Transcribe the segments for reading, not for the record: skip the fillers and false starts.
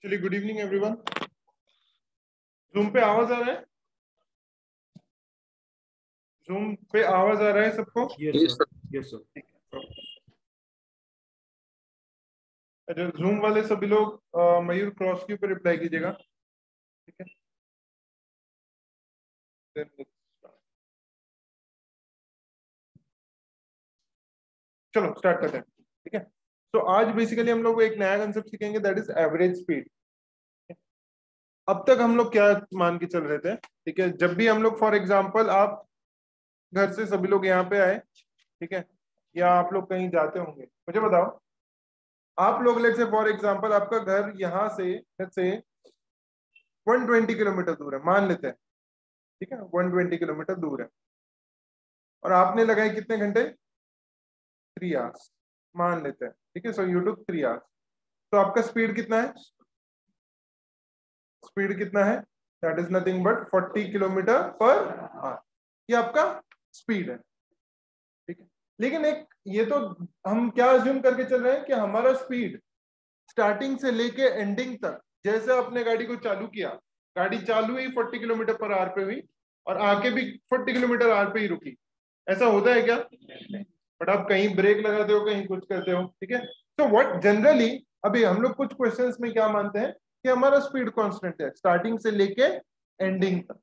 चलिए, good evening everyone. Zoom पे आवाज आ रहा है? जूम पे आवाज आ रहा है सबको? Yes sir, yes sir. ठीक है। अच्छा, जूम वाले सभी लोग मयूर क्रॉस के ऊपर रिप्लाई कीजिएगा, ठीक है? चलो स्टार्ट करते हैं, ठीक है? तो आज बेसिकली हम लोग एक नया कंसेप्ट सीखेंगे, दैट इज एवरेज स्पीड। अब तक हम लोग क्या मान के चल रहे थे, ठीक है? जब भी हम लोग फॉर एग्जांपल आप घर से सभी लोग यहाँ पे आए, ठीक है, या आप लोग कहीं जाते होंगे, मुझे बताओ, आप लोग लेट से फॉर एग्जांपल आपका घर यहाँ से लेट से 120 किलोमीटर दूर है, मान लेते हैं, ठीक है? 120 किलोमीटर दूर है और आपने लगाए कितने घंटे? 3 आवर्स मान लेते हैं, ठीक है? So you took 3 hours. तो आपका स्पीड कितना है? स्पीड कितना है? That is nothing but 40 kilometre per our. ये आपका स्पीड है, ठीक है? लेकिन एक ये तो हम क्या अज्यूम करके चल रहे हैं कि हमारा स्पीड स्टार्टिंग से लेके एंडिंग तक, जैसे आपने गाड़ी को चालू किया, गाड़ी चालू ही 40 किलोमीटर पर आवर पे हुई और आके भी 40 किलोमीटर आवर पे ही रुकी, ऐसा होता है क्या? बट आप कहीं ब्रेक लगाते हो, कहीं कुछ करते हो, ठीक है? तो व्हाट जनरली अभी हम लोग कुछ क्वेश्चंस में क्या मानते हैं कि हमारा स्पीड कांस्टेंट है स्टार्टिंग से लेके एंडिंग तक,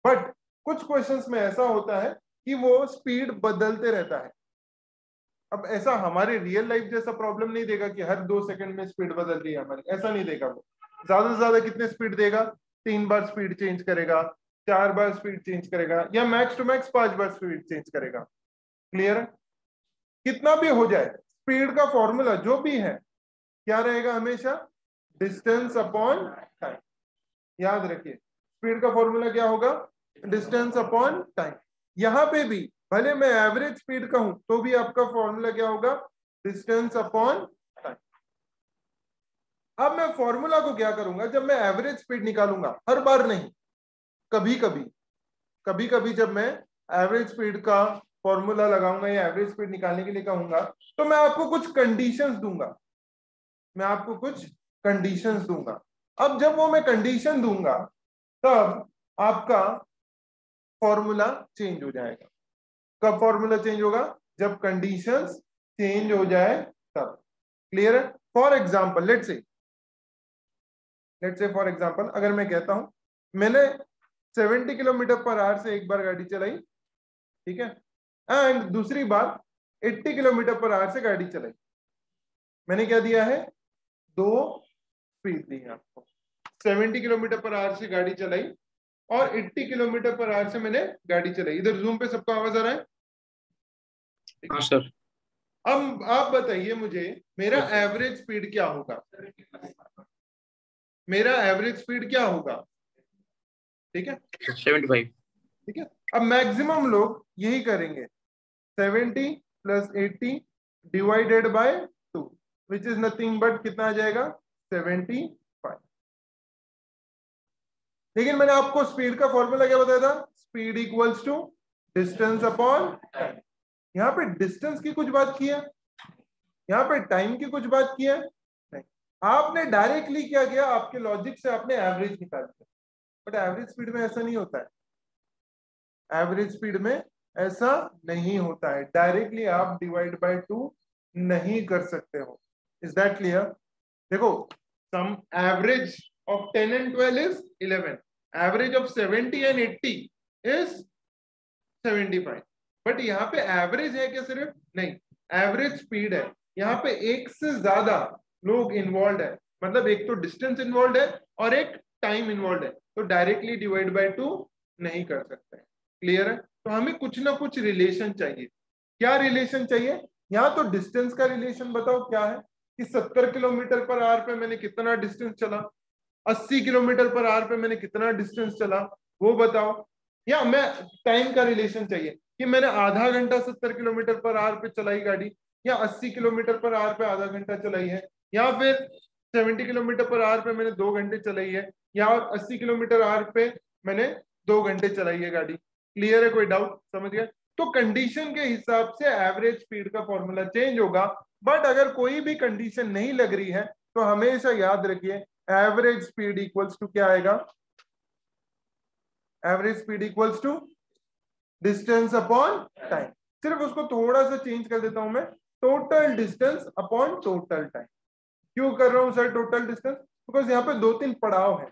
बट कुछ क्वेश्चंस में ऐसा होता है कि वो स्पीड बदलते रहता है। अब ऐसा हमारे रियल लाइफ जैसा प्रॉब्लम नहीं देगा कि हर 2 सेकंड में स्पीड बदल रही है हमारी, ऐसा नहीं देगा। वो ज्यादा से ज्यादा कितने स्पीड देगा? 3 बार स्पीड चेंज करेगा, 4 बार स्पीड चेंज करेगा, या मैक्स टू मैक्स 5 बार स्पीड चेंज करेगा। क्लियर है? कितना भी हो जाए, स्पीड का फॉर्मूला जो भी है क्या रहेगा हमेशा? Distance upon time. याद रखिए, स्पीड का फॉर्मूला क्या होगा? Distance upon time. यहां पे भी भले मैं एवरेज स्पीड का हूं तो भी आपका फॉर्मूला क्या होगा? Distance upon time. अब मैं फॉर्मूला को क्या करूंगा, जब मैं एवरेज स्पीड निकालूंगा, हर बार नहीं, कभी कभी, कभी कभी जब मैं एवरेज स्पीड का फॉर्मूला लगाऊंगा या एवरेज स्पीड निकालने के लिए कहूंगा, तो मैं आपको कुछ कंडीशंस दूंगा, मैं आपको कुछ कंडीशंस दूंगा। अब जब वो मैं कंडीशन दूंगा तब आपका फॉर्मूला चेंज हो जाएगा। कब फॉर्मूला चेंज होगा? जब कंडीशंस चेंज हो जाए तब। क्लियर है? For example let's say for example अगर मैं कहता हूं मैंने 70 किलोमीटर पर आवर से एक बार गाड़ी चलाई, ठीक है, एंड दूसरी बार 80 किलोमीटर पर आवर से गाड़ी चलाई, मैंने क्या दिया है? 2 स्पीड दी है आपको। 70 किलोमीटर पर आवर से गाड़ी चलाई और 80 किलोमीटर पर आवर से मैंने गाड़ी चलाई। इधर जूम पे सबको आवाज आ रहा है? हाँ सर। अब आप बताइए मुझे, मेरा एवरेज स्पीड क्या होगा? मेरा एवरेज स्पीड क्या होगा? ठीक है, 75। ठीक है। अब मैक्सिमम लोग यही करेंगे, 70 plus 80 divided by 2, which is nothing but कितना आ जाएगा? 75। लेकिन मैंने आपको स्पीड का फॉर्मूला क्या बताया था? Speed equals to distance upon time. यहाँ पे डिस्टेंस की कुछ बात की है, यहाँ पे टाइम की कुछ बात की है नहीं। आपने डायरेक्टली क्या किया? आपके लॉजिक से आपने एवरेज निकाल दिया, बट एवरेज स्पीड में ऐसा नहीं होता है। एवरेज स्पीड में ऐसा नहीं होता है, डायरेक्टली आप डिवाइड बाय 2 नहीं कर सकते हो। Is that clear? देखो, sum average of 10 and 12 is 11, average of 70 and 80 is 75, but यहाँ पे एवरेज है क्या? सिर्फ नहीं, एवरेज स्पीड है। यहाँ पे एक से ज्यादा लोग इन्वॉल्व है, मतलब एक तो डिस्टेंस इन्वॉल्व है और एक टाइम इन्वॉल्व है, तो डायरेक्टली डिवाइड बाय 2 नहीं कर सकते। क्लियर है? तो हमें कुछ ना कुछ रिलेशन चाहिए। क्या रिलेशन चाहिए? यहाँ तो डिस्टेंस का रिलेशन बताओ क्या है, कि 70 किलोमीटर पर आवर पे मैंने कितना डिस्टेंस चला, 80 किलोमीटर पर आवर पे मैंने कितना डिस्टेंस चला, वो बताओ। या मैं टाइम का रिलेशन चाहिए कि मैंने आधा घंटा 70 किलोमीटर पर आवर पे चलाई गाड़ी, या 80 किलोमीटर पर आवर पे आधा घंटा चलाई है, या फिर 70 किलोमीटर पर आवर पे मैंने 2 घंटे चलाई है, या 80 किलोमीटर आवर पे मैंने 2 घंटे चलाई है गाड़ी। क्लियर है? कोई डाउट? समझ गए? तो कंडीशन के हिसाब से एवरेज स्पीड का फॉर्मूला चेंज होगा, बट अगर कोई भी कंडीशन नहीं लग रही है तो हमेशा याद रखिए एवरेज स्पीड इक्वल्स टू क्या आएगा, average speed equals to distance upon time. सिर्फ उसको थोड़ा सा चेंज कर देता हूं मैं, total distance upon total time. क्यों कर रहा हूं सर टोटल डिस्टेंस? बिकॉज यहाँ पे 2-3 पड़ाव है,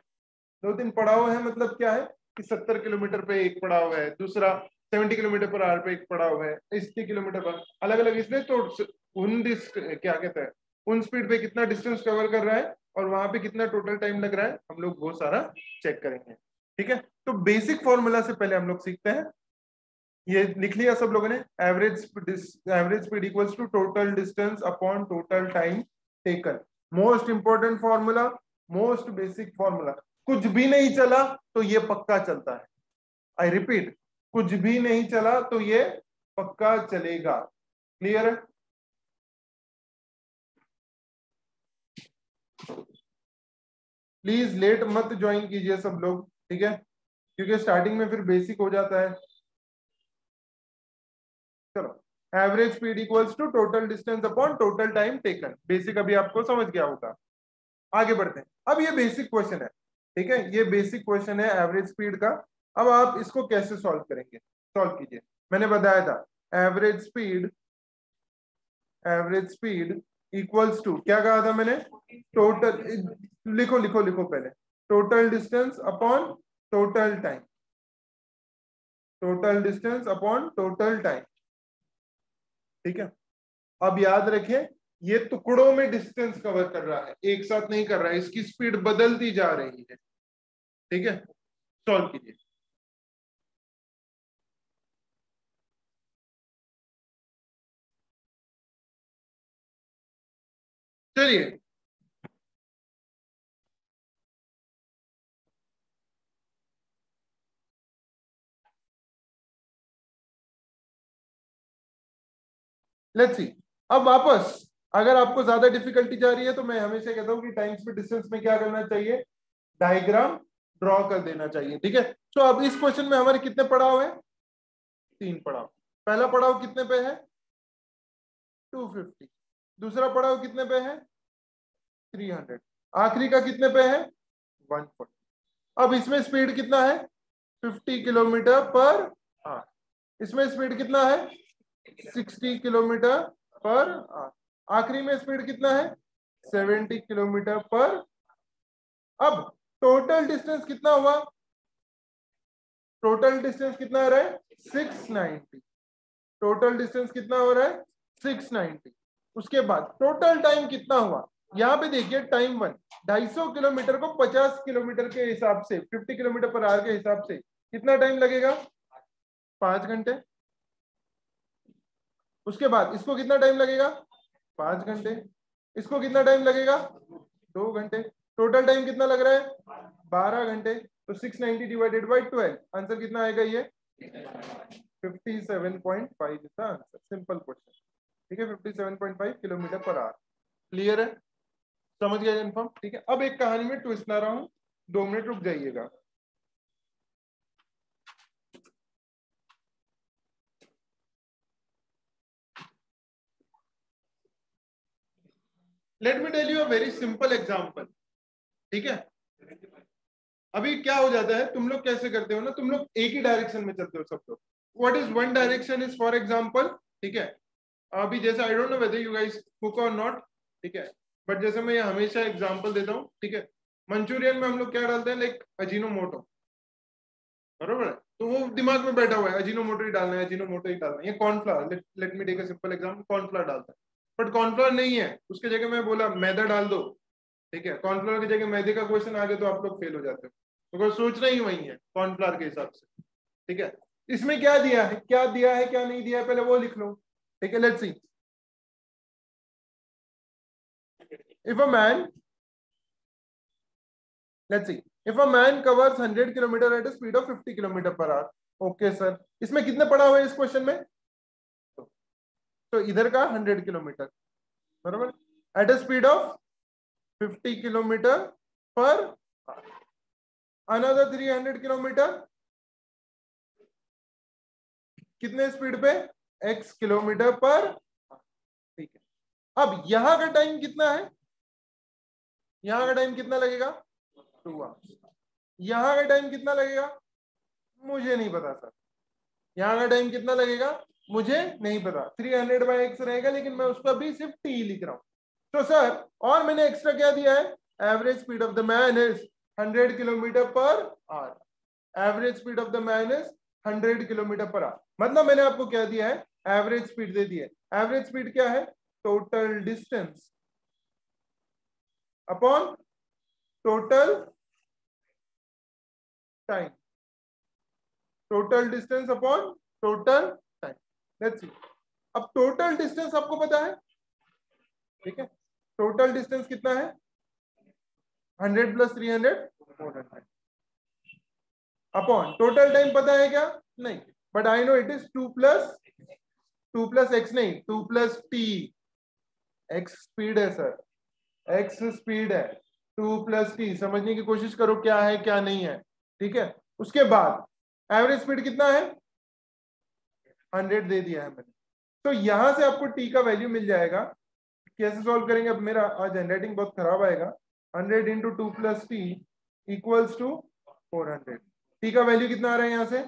2-3 पड़ाव है, मतलब क्या है कि 70 किलोमीटर पे एक पड़ाव है, दूसरा 70 किलोमीटर पर आवर पे एक पड़ाव है, 80 किलोमीटर पर, अलग अलग। इसलिए तो उन क्या कहते हैं, उन स्पीड पे कितना डिस्टेंस कवर कर रहा है और वहां पे कितना टोटल टाइम लग रहा है, हम लोग वो सारा चेक करेंगे। ठीक है, तो बेसिक फॉर्मूला से पहले हम लोग सीखते हैं। ये लिख लिया सब लोगों ने, average speed equals to total distance upon total time taken. Most important formula, most basic formula. कुछ भी नहीं चला तो ये पक्का चलता है। आई रिपीट, कुछ भी नहीं चला तो ये पक्का चलेगा। क्लियर है? प्लीज लेट मत ज्वाइन कीजिए सब लोग, ठीक है, क्योंकि स्टार्टिंग में फिर बेसिक हो जाता है। चलो, average speed equals to total distance upon total time taken. Basic अभी आपको समझ गया होगा। आगे बढ़ते हैं। अब ये बेसिक क्वेश्चन है, ठीक है, ये बेसिक क्वेश्चन है एवरेज स्पीड का। अब आप इसको कैसे सॉल्व करेंगे, सॉल्व कीजिए। मैंने बताया था average speed, average speed equals to, क्या कहा था मैंने, टोटल, लिखो लिखो लिखो पहले, total distance upon total time, total distance upon total time. ठीक है, अब याद रखें ये टुकड़ों में डिस्टेंस कवर कर रहा है, एक साथ नहीं कर रहा है, इसकी स्पीड बदलती जा रही है। ठीक है, सॉल्व कीजिए। चलिए, लेट्स सी। अब वापस, अगर आपको ज्यादा डिफिकल्टी जा रही है तो मैं हमेशा कहता हूं कि टाइम स्पीड डिस्टेंस में क्या करना चाहिए, डायग्राम ड्रॉ कर देना चाहिए। ठीक है, तो अब इस क्वेश्चन में हमारे कितने पड़ाव है, 3 पड़ाव। पहला पड़ाव कितने पे है, 250। दूसरा पड़ाव कितने पे है, 300। आखिरी का कितने पे है, 140। अब इसमें स्पीड कितना है, 50 किलोमीटर पर आवर। इसमें स्पीड कितना है, 60 किलोमीटर पर आवर। आखिरी में स्पीड कितना है, 70 किलोमीटर पर। अब टोटल डिस्टेंस कितना हुआ, टोटल डिस्टेंस कितना आ रहा है, 690। टोटल डिस्टेंस कितना हो रहा है, 690। उसके बाद टोटल टाइम कितना हुआ, यहाँ पे देखिए टाइम 1, 250 किलोमीटर को 50 किलोमीटर के हिसाब से, 50 किलोमीटर पर आवर के हिसाब से कितना टाइम लगेगा, 5 घंटे। उसके बाद इसको कितना टाइम लगेगा, 5 घंटे। इसको कितना टाइम लगेगा, 2 घंटे। टोटल टाइम कितना लग रहा है, 12 घंटे। तो 690 डिवाइडेड बाई 12, आंसर कितना आएगा, ये 57.5 is the answer. Simple question. ठीक है, 57.5 किलोमीटर पर आवर। क्लियर है, समझ गया कंफर्म? ठीक है, अब एक कहानी में ट्विस्ट ला रहा हूं, 2 मिनट रुक जाइएगा। Let me tell you a very simple example. ठीक है, अभी क्या हो जाता है, तुम लोग कैसे करते हो ना, तुम लोग एक ही डायरेक्शन में चलते हो सब लोग। What is one direction is, for example, ठीक है, अभी जैसे I don't know whether you guys cook और नॉट, ठीक है, बट जैसे मैं हमेशा एग्जांपल देता हूँ, ठीक है, मंचूरियन में हम लोग क्या डालते हैं, लाइक अजीनोमोटो, बरोबर है, तो वो दिमाग में बैठा हुआ है अजीनोमोटो ही डालना है, अजीनोमोटो ही डालना है। ये cornflower, let me take a simple example, cornflower डालता है, बट कॉर्नफ्लावर नहीं है, उसके जगह मैं बोला मैदा डाल दो, ठीक है, कॉर्नफ्लावर की जगह मैदे का क्वेश्चन आ गया तो आप लोग फेल हो जाते हो, बिकॉज सोचना ही वही है कॉर्नफ्लावर के हिसाब से। ठीक है, इसमें क्या दिया है, क्या दिया है, क्या नहीं दिया है, पहले वो लिख लो। ठीक है, let's see. If a man, let's see, if a man covers 100 kilometer at a speed of 50 kilometer per hour, okay sir, इसमें कितने पड़ा हुआ है इस क्वेश्चन में, तो इधर का 100 किलोमीटर, बराबर, eight a speed of 50 kilometre पर, अनदर 300 किलोमीटर, कितने स्पीड पे, x किलोमीटर पर। ठीक है, अब यहां का टाइम कितना है, यहाँ का टाइम कितना लगेगा 2 आवर्स। यहाँ का टाइम कितना लगेगा मुझे नहीं पता सर, यहाँ का टाइम कितना लगेगा मुझे नहीं पता। 300/x रहेगा, लेकिन मैं उसका भी सिर्फ t लिख रहा हूँ। तो सर और मैंने एक्स्ट्रा क्या दिया है, average speed of the man is 100 km/h। Average speed of the man is 100 km/h। मतलब मैंने आपको क्या दिया है, एवरेज स्पीड दे दी है। एवरेज स्पीड क्या है, total distance upon total time, total distance upon total time. Let's see, अब टोटल डिस्टेंस आपको पता है, ठीक है, टोटल डिस्टेंस कितना है 100 + 300 400 अपॉन टोटल टाइम पता है क्या, नहीं, but I know it is 2 + x, नहीं 2 + t। x स्पीड है सर, x स्पीड है, 2 + t। समझने की कोशिश करो क्या है क्या नहीं है, ठीक है। उसके बाद एवरेज स्पीड कितना है 100 दे दिया है मैंने। तो यहां से आपको t का वैल्यू मिल जाएगा। कैसे सॉल्व करेंगे, अब मेरा आज हैंडराइटिंग बहुत खराब आएगा। 100 × 2 + t = 400। t का वैल्यू कितना आ रहा है, यहां से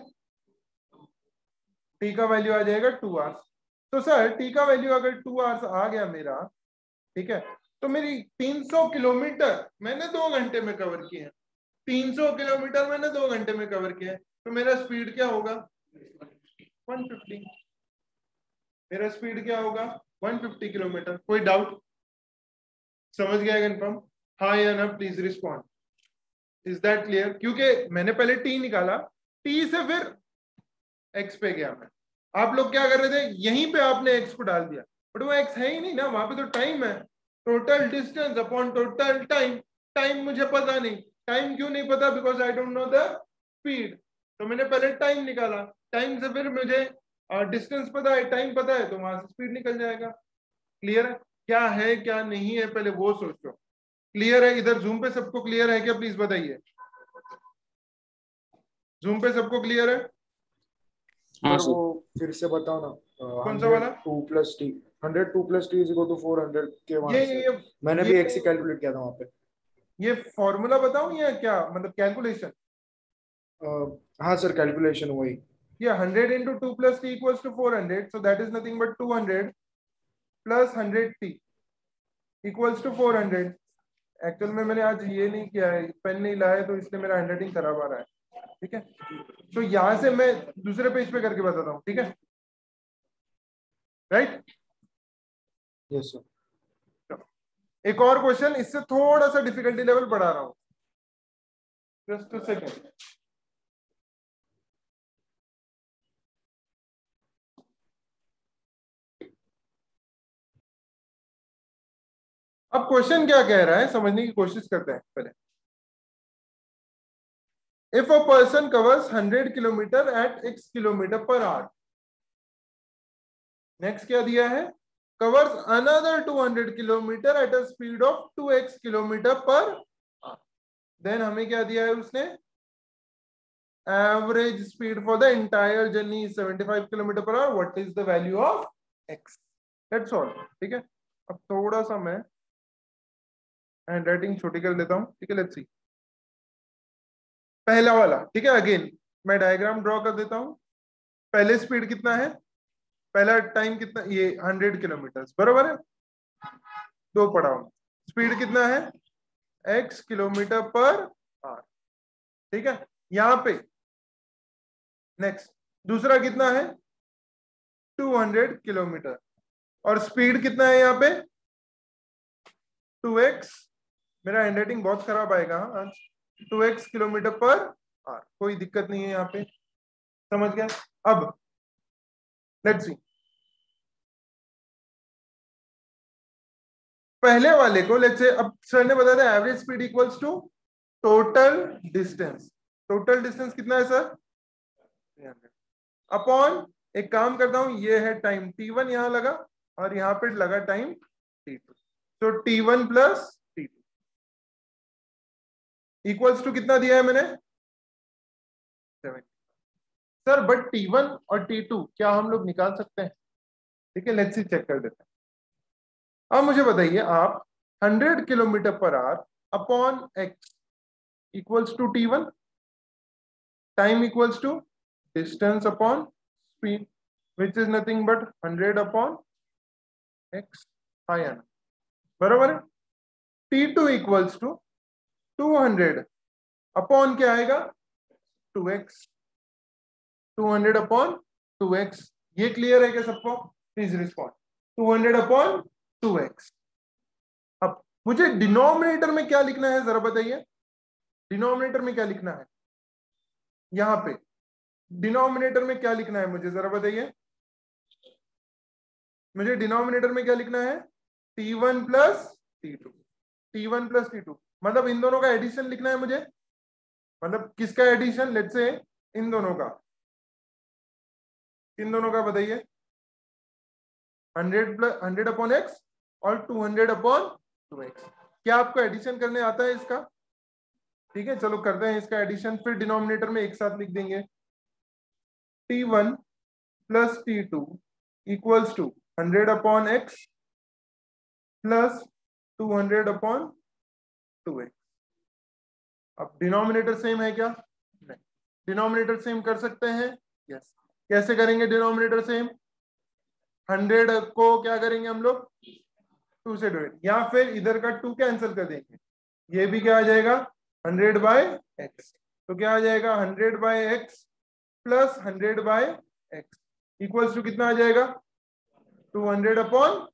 t का वैल्यू आ जाएगा 2 आवर्स। तो सर t का वैल्यू अगर 2 आवर्स आ गया मेरा, ठीक है, तो मेरी 300 किलोमीटर मैंने 2 घंटे में कवर किए हैं। 300 किलोमीटर मैंने 2 घंटे में कवर किया है, तो मेरा स्पीड क्या होगा 150। मेरा स्पीड क्या होगा 150 किलोमीटर। कोई डाउट, समझ गया कंफर्म, हाँ या ना please respond. Is that clear? क्योंकि मैंने पहले टी निकाला, टी से फिर एक्स पे गया मैं। आप लोग क्या कर रहे थे, यहीं पे आपने एक्स को डाल दिया, बट वो एक्स है ही नहीं ना, वहां पे तो टाइम है। Total distance upon total time. Time मुझे पता नहीं, टाइम क्यों नहीं पता, because I don't know the speed. तो मैंने पहले टाइम निकाला, टाइम से फिर मुझे डिस्टेंस पता है, टाइम पता है, तो वहां से स्पीड निकल जाएगा। क्लियर है? क्या है क्या नहीं है पहले वो सोचो। क्लियर है? इधर जूम पे सबको क्लियर है क्या, प्लीज बताइए। जूम पे सबको क्लियर है? हाँ सर सर। वो फिर से बताओ ना। कौन सा वाला? 100 + t, 100 2 + t = 400 के वहां ये से ये मैंने ये भी एक से कैलकुलेट किया था वहां पे। ये फॉर्मूला बताऊं या क्या, मतलब कैलकुलेशन? हाँ सर, कैलकुलेशन वही। Yeah, 100 × 2 + t = 400. So that is nothing but 200 + 100t = 400. Actual में मैंने आज ये नहीं किया है, पेन नहीं लाया, तो इसलिए मेरा हैंडराइटिंग खराब आ रहा है, ठीक है। तो यहां से मैं दूसरे पेज पे करके बताता हूँ, ठीक है, राइट। Yes sir. एक और क्वेश्चन, इससे थोड़ा सा डिफिकल्टी लेवल बढ़ा रहा हूँ, जस्ट अ सेकंड। अब क्वेश्चन क्या कह रहा है समझने की कोशिश करते हैं पहले। If a person covers 100 kilometre at x km/h, next क्या दिया है, covers another 200 kilometre at a speed of 2x km/h, then हमें क्या दिया है उसने, average speed for the entire journey 75 km/h, what is the value of x। That's all, ठीक है। अब थोड़ा सा मैं हैंडराइटिंग छोटी कर लेता हूं, ठीक है। लेट्स सी पहला वाला, ठीक है। अगेन मैं डायग्राम ड्रॉ कर देता हूं। पहले स्पीड कितना है, पहला टाइम कितना, ये 100 किलोमीटर बरोबर है, 2 पड़ाव। स्पीड कितना है x km/h, ठीक है। यहां पे नेक्स्ट दूसरा कितना है 200 किलोमीटर, और स्पीड कितना है यहाँ पे 2x। मेरा हैंडराइटिंग बहुत खराब आएगा आज। 2x km/h, कोई दिक्कत नहीं है यहाँ पे, समझ गया। अब लेट्स सी पहले वाले को, लेट्स से, अब सर ने बताया था average speed equals to total distance. Total distance कितना है सर 300 अपॉन, एक काम करता हूं, ये है टाइम t1 यहां लगा, और यहां पे लगा टाइम t2, तो t1 + t2 इक्वल्स टू कितना दिया है मैंने 70। सर बट t1 और t2 क्या हम लोग निकाल सकते हैं, ठीक है। लेट्स सी चेक कर देते हैं। अब मुझे बताइए आप 100 km/h upon x equals to t1, time equals to distance upon speed which is nothing but 100 upon x, आया ना, बराबर है। t2 इक्वल्स टू 200 अपॉन क्या आएगा 2x, 200 अपॉन 2x। ये क्लियर है क्या सबको? Please respond. 200 upon 2x। अब मुझे डिनोमिनेटर में क्या लिखना है जरा बताइए, डिनोमिनेटर में क्या लिखना है? यहां पे डिनोमिनेटर में क्या लिखना है मुझे जरा बताइए, मुझे डिनोमिनेटर में क्या लिखना है? t1 plus t2, t1 plus t2, मतलब इन दोनों का एडिशन लिखना है मुझे। मतलब किसका एडिशन? लेट्स से इन दोनों का, इन दोनों का बताइए। 100 प्लस 100 अपॉन एक्स और 200 अपॉन 2x। क्या आपको एडिशन करने आता है इसका? ठीक है, चलो करते हैं इसका एडिशन, फिर डिनोमिनेटर में एक साथ लिख देंगे। t1 plus t2 equals to 100 upon x plus 200 upon 2x। अब डिनोमिनेटर सेम है क्या? नहीं। डिनोमिनेटर सेम कर सकते हैं? यस। कैसे करेंगे डिनोमिनेटर सेम? 100 को क्या करेंगे हम लोग? 2 से डिवाइड, या फिर इधर का 2 कैंसिल कर देंगे, ये भी क्या आ जाएगा 100 बाय एक्स। तो क्या आ जाएगा 100 by x plus 100 by x equals to कितना आ जाएगा 200 अपॉन।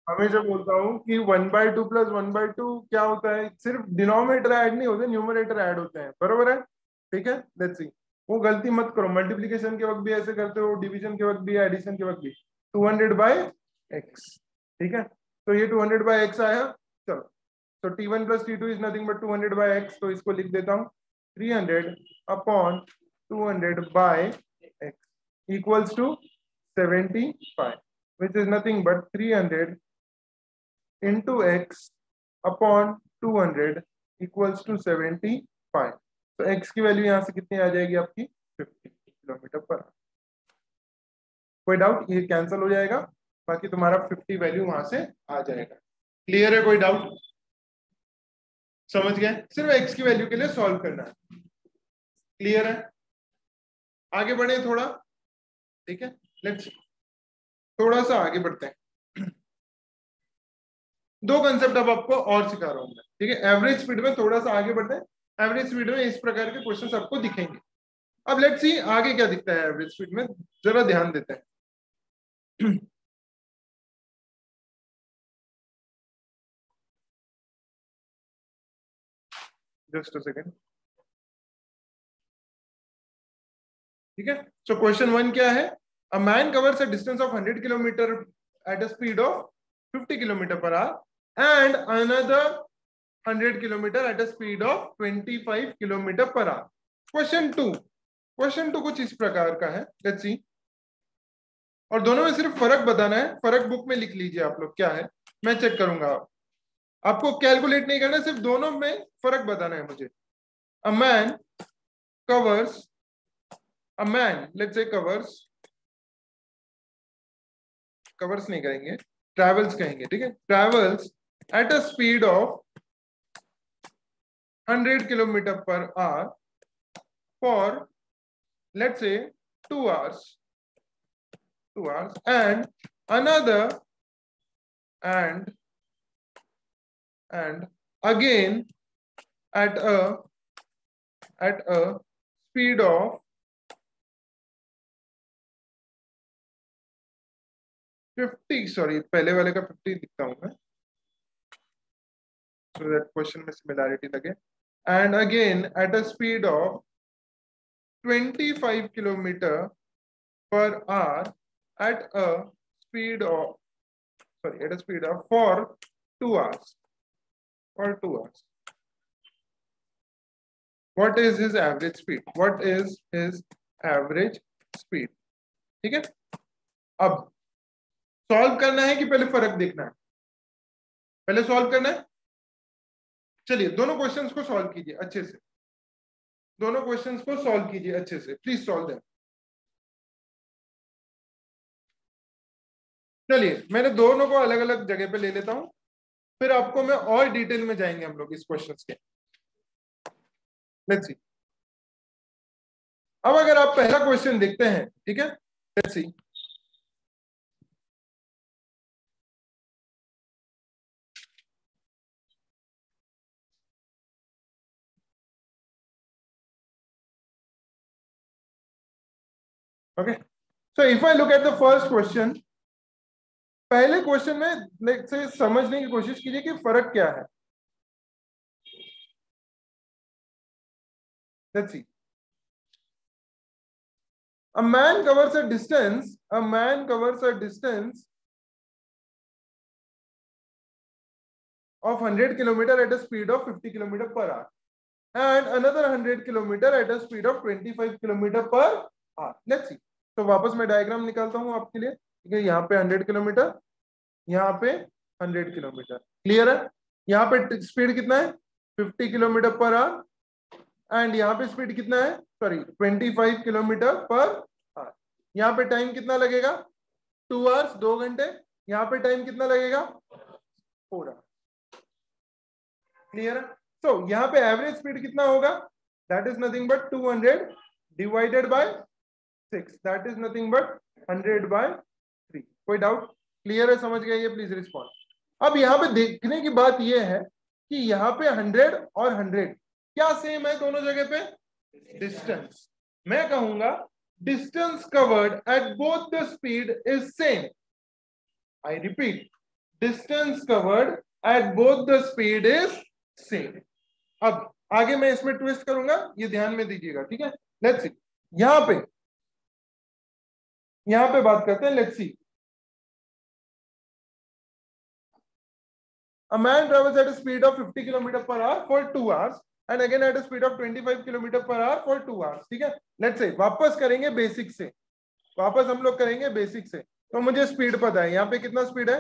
हमेशा बोलता हूँ कि 1/2 प्लस 1/2 क्या होता है, सिर्फ डिनोमिनेटर ऐड नहीं होते, न्यूमरेटर ऐड होते हैं, बरोबर है? ठीक है, लेट्स सी। वो गलती मत करो, मल्टीप्लीकेशन के वक्त भी ऐसे करते हो, डिवीजन के वक्त भी, एडिशन के वक्त भी। 200 बाय एक्स, ठीक है, तो ये 200 बाय एक्स आया। चलो, तो t1 plus t2 is nothing but 200 by x, तो इसको लिख देता हूँ 300 upon 200 by x equals to 75, which is nothing but 300 into x upon 200 equals to 75। तो x की वैल्यू यहां से कितनी आ जाएगी आपकी 50 किलोमीटर पर आवर। कोई डाउट? ये कैंसिल हो जाएगा, बाकी तुम्हारा 50 वैल्यू वहां से आ जाएगा। क्लियर है? कोई डाउट? समझ गए? सिर्फ x की वैल्यू के लिए सॉल्व करना है। क्लियर है? आगे बढ़े थोड़ा, ठीक है, लेट्स थोड़ा सा आगे बढ़ते हैं। दो कंसेप्ट अब आपको और सिखा रहा हूं मैं, ठीक है। एवरेज स्पीड में थोड़ा सा आगे बढ़ते हैं। एवरेज स्पीड में इस प्रकार के क्वेश्चंस आपको दिखेंगे। अब लेट्स सी आगे क्या दिखता है एवरेज स्पीड में, जरा ध्यान देते हैं। जस्ट अ सेकेंड, ठीक है। सो क्वेश्चन 1 क्या है? A man covers a distance of 100 kilometre at a speed of 50 kilometre per hour and another 100 kilometre at a speed of 25 kilometre per hour. Question two कुछ इस प्रकार का है, let's see. और दोनों में सिर्फ फर्क बताना है, फर्क बुक में लिख लीजिए आप लोग क्या है, मैं चेक करूंगा। आपको कैलकुलेट नहीं करना, सिर्फ दोनों में फर्क बताना है मुझे। अ man covers, a man let's say covers नहीं कहेंगे, ट्रैवल्स कहेंगे, ठीक है। Travels eight a speed of 100 kilometre per hour for let's say 2 hours, 2 hours and another and again at a speed of 50, sorry पहले वाले का 50 लिखता हूं मैं so that क्वेश्चन में सिमिलैरिटी लगे, and again at a speed of 25 kilometre per hour at a speed of at a speed of for 2 hours, for 2 hours. What is his average speed? What is his average speed? ठीक है। अब solve करना है कि पहले फर्क देखना है? पहले सॉल्व करना है। चलिए दोनों क्वेश्चंस को सॉल्व कीजिए अच्छे से, दोनों क्वेश्चंस को सॉल्व कीजिए अच्छे से, प्लीज सॉल्व देम। चलिए मैंने दोनों को अलग अलग जगह पे ले लेता हूं, फिर आपको मैं और डिटेल में जाएंगे हम लोग इस क्वेश्चन के। Let's see. अब अगर आप पहला क्वेश्चन देखते हैं, ठीक है, let's see. Okay, so if I look at the first question, पहले क्वेश्चन में लेट्स से समझने की कोशिश कीजिए कि फर्क क्या है। Let's see. A man covers a distance of 100 kilometer at a speed of 50 kilometer per hour and another 100 kilometer at a speed of 25 kilometer per hour. Let's see. तो वापस मैं डायग्राम निकालता हूं आपके लिए, ठीक है। यहाँ पे 100 किलोमीटर, यहाँ पे 100 किलोमीटर, क्लियर है। यहाँ पे स्पीड कितना है 50 किलोमीटर पर आवर एंड यहाँ पे स्पीड कितना है, सॉरी 25 किलोमीटर पर आवर। यहाँ पे टाइम कितना लगेगा 2 आवर्स, 2 घंटे। यहाँ पे टाइम कितना लगेगा 4 आवर्स, क्लियर है। सो यहाँ पे एवरेज स्पीड कितना होगा, that is nothing but 200 divided by 6, that is nothing but 100 by 3। कोई डाउट, क्लियर है, समझ गए ये, प्लीज रिस्पॉन्ड। अब यहाँ पे देखने की बात ये है कि यहाँ पे 100 और 100 क्या सेम है दोनों जगह पे, डिस्टेंस। मैं कहूंगा distance covered at both the speed is same. I repeat, distance covered at both the speed is same. अब आगे मैं इसमें ट्विस्ट करूंगा, ये ध्यान में दीजिएगा, ठीक है। लेट्स सी, यहां पे बात करते हैं। Let's see, a man travels at a speed of 50 km per hour for 2 hours and again at a speed of 25 km per hour for 2 hours, ठीक है। लेट्स से वापस करेंगे बेसिक से, वापस हम लोग करेंगे बेसिक से। तो मुझे स्पीड पता है, यहाँ पे कितना स्पीड है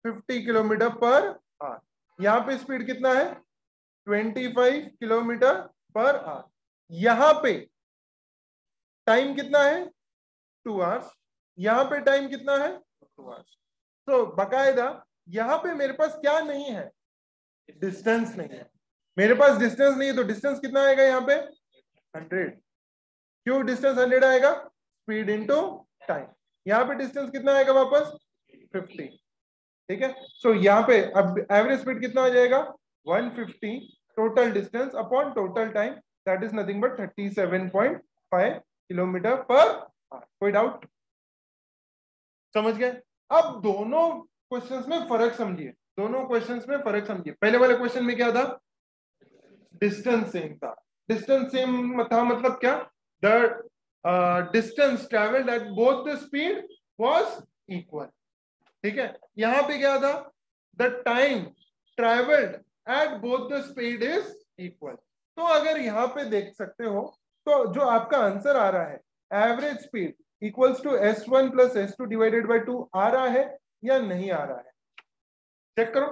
50 किलोमीटर पर आवर, यहाँ पे स्पीड कितना है 25 किलोमीटर पर आवर, यहाँ पे टाइम कितना है 2 आवर्स, यहाँ पे टाइम कितना है 2 आवर्स। तो बकायदा यहाँ पे मेरे पास क्या नहीं है, डिस्टेंस नहीं है। मेरे पास डिस्टेंस नहीं है तो डिस्टेंस कितना आएगा यहाँ पे 100। क्यों डिस्टेंस 100 आएगा, स्पीड इनटू टाइम। यहाँ पे डिस्टेंस कितना आएगा वापस 50, ठीक है। सो यहाँ पे अब एवरेज स्पीड कितना आ जाएगा 150 total distance upon total time, that is nothing but 37.5 kilometre per our. कोई डाउट, समझ गए। अब दोनों क्वेश्चंस में फर्क समझिए, दोनों क्वेश्चंस में फर्क समझिए। पहले वाले क्वेश्चन में क्या था, डिस्टेंस सेम था। डिस्टेंस सेम था मतलब क्या, the distance travelled at both the speed was equal, ठीक है। यहां पे क्या था, the time travelled at both the speed is equal. तो अगर यहां पे देख सकते हो तो जो आपका आंसर आ रहा है average speed equals to S1 plus S2 divided by 2 आ रहा है या नहीं आ रहा है, चेक करो।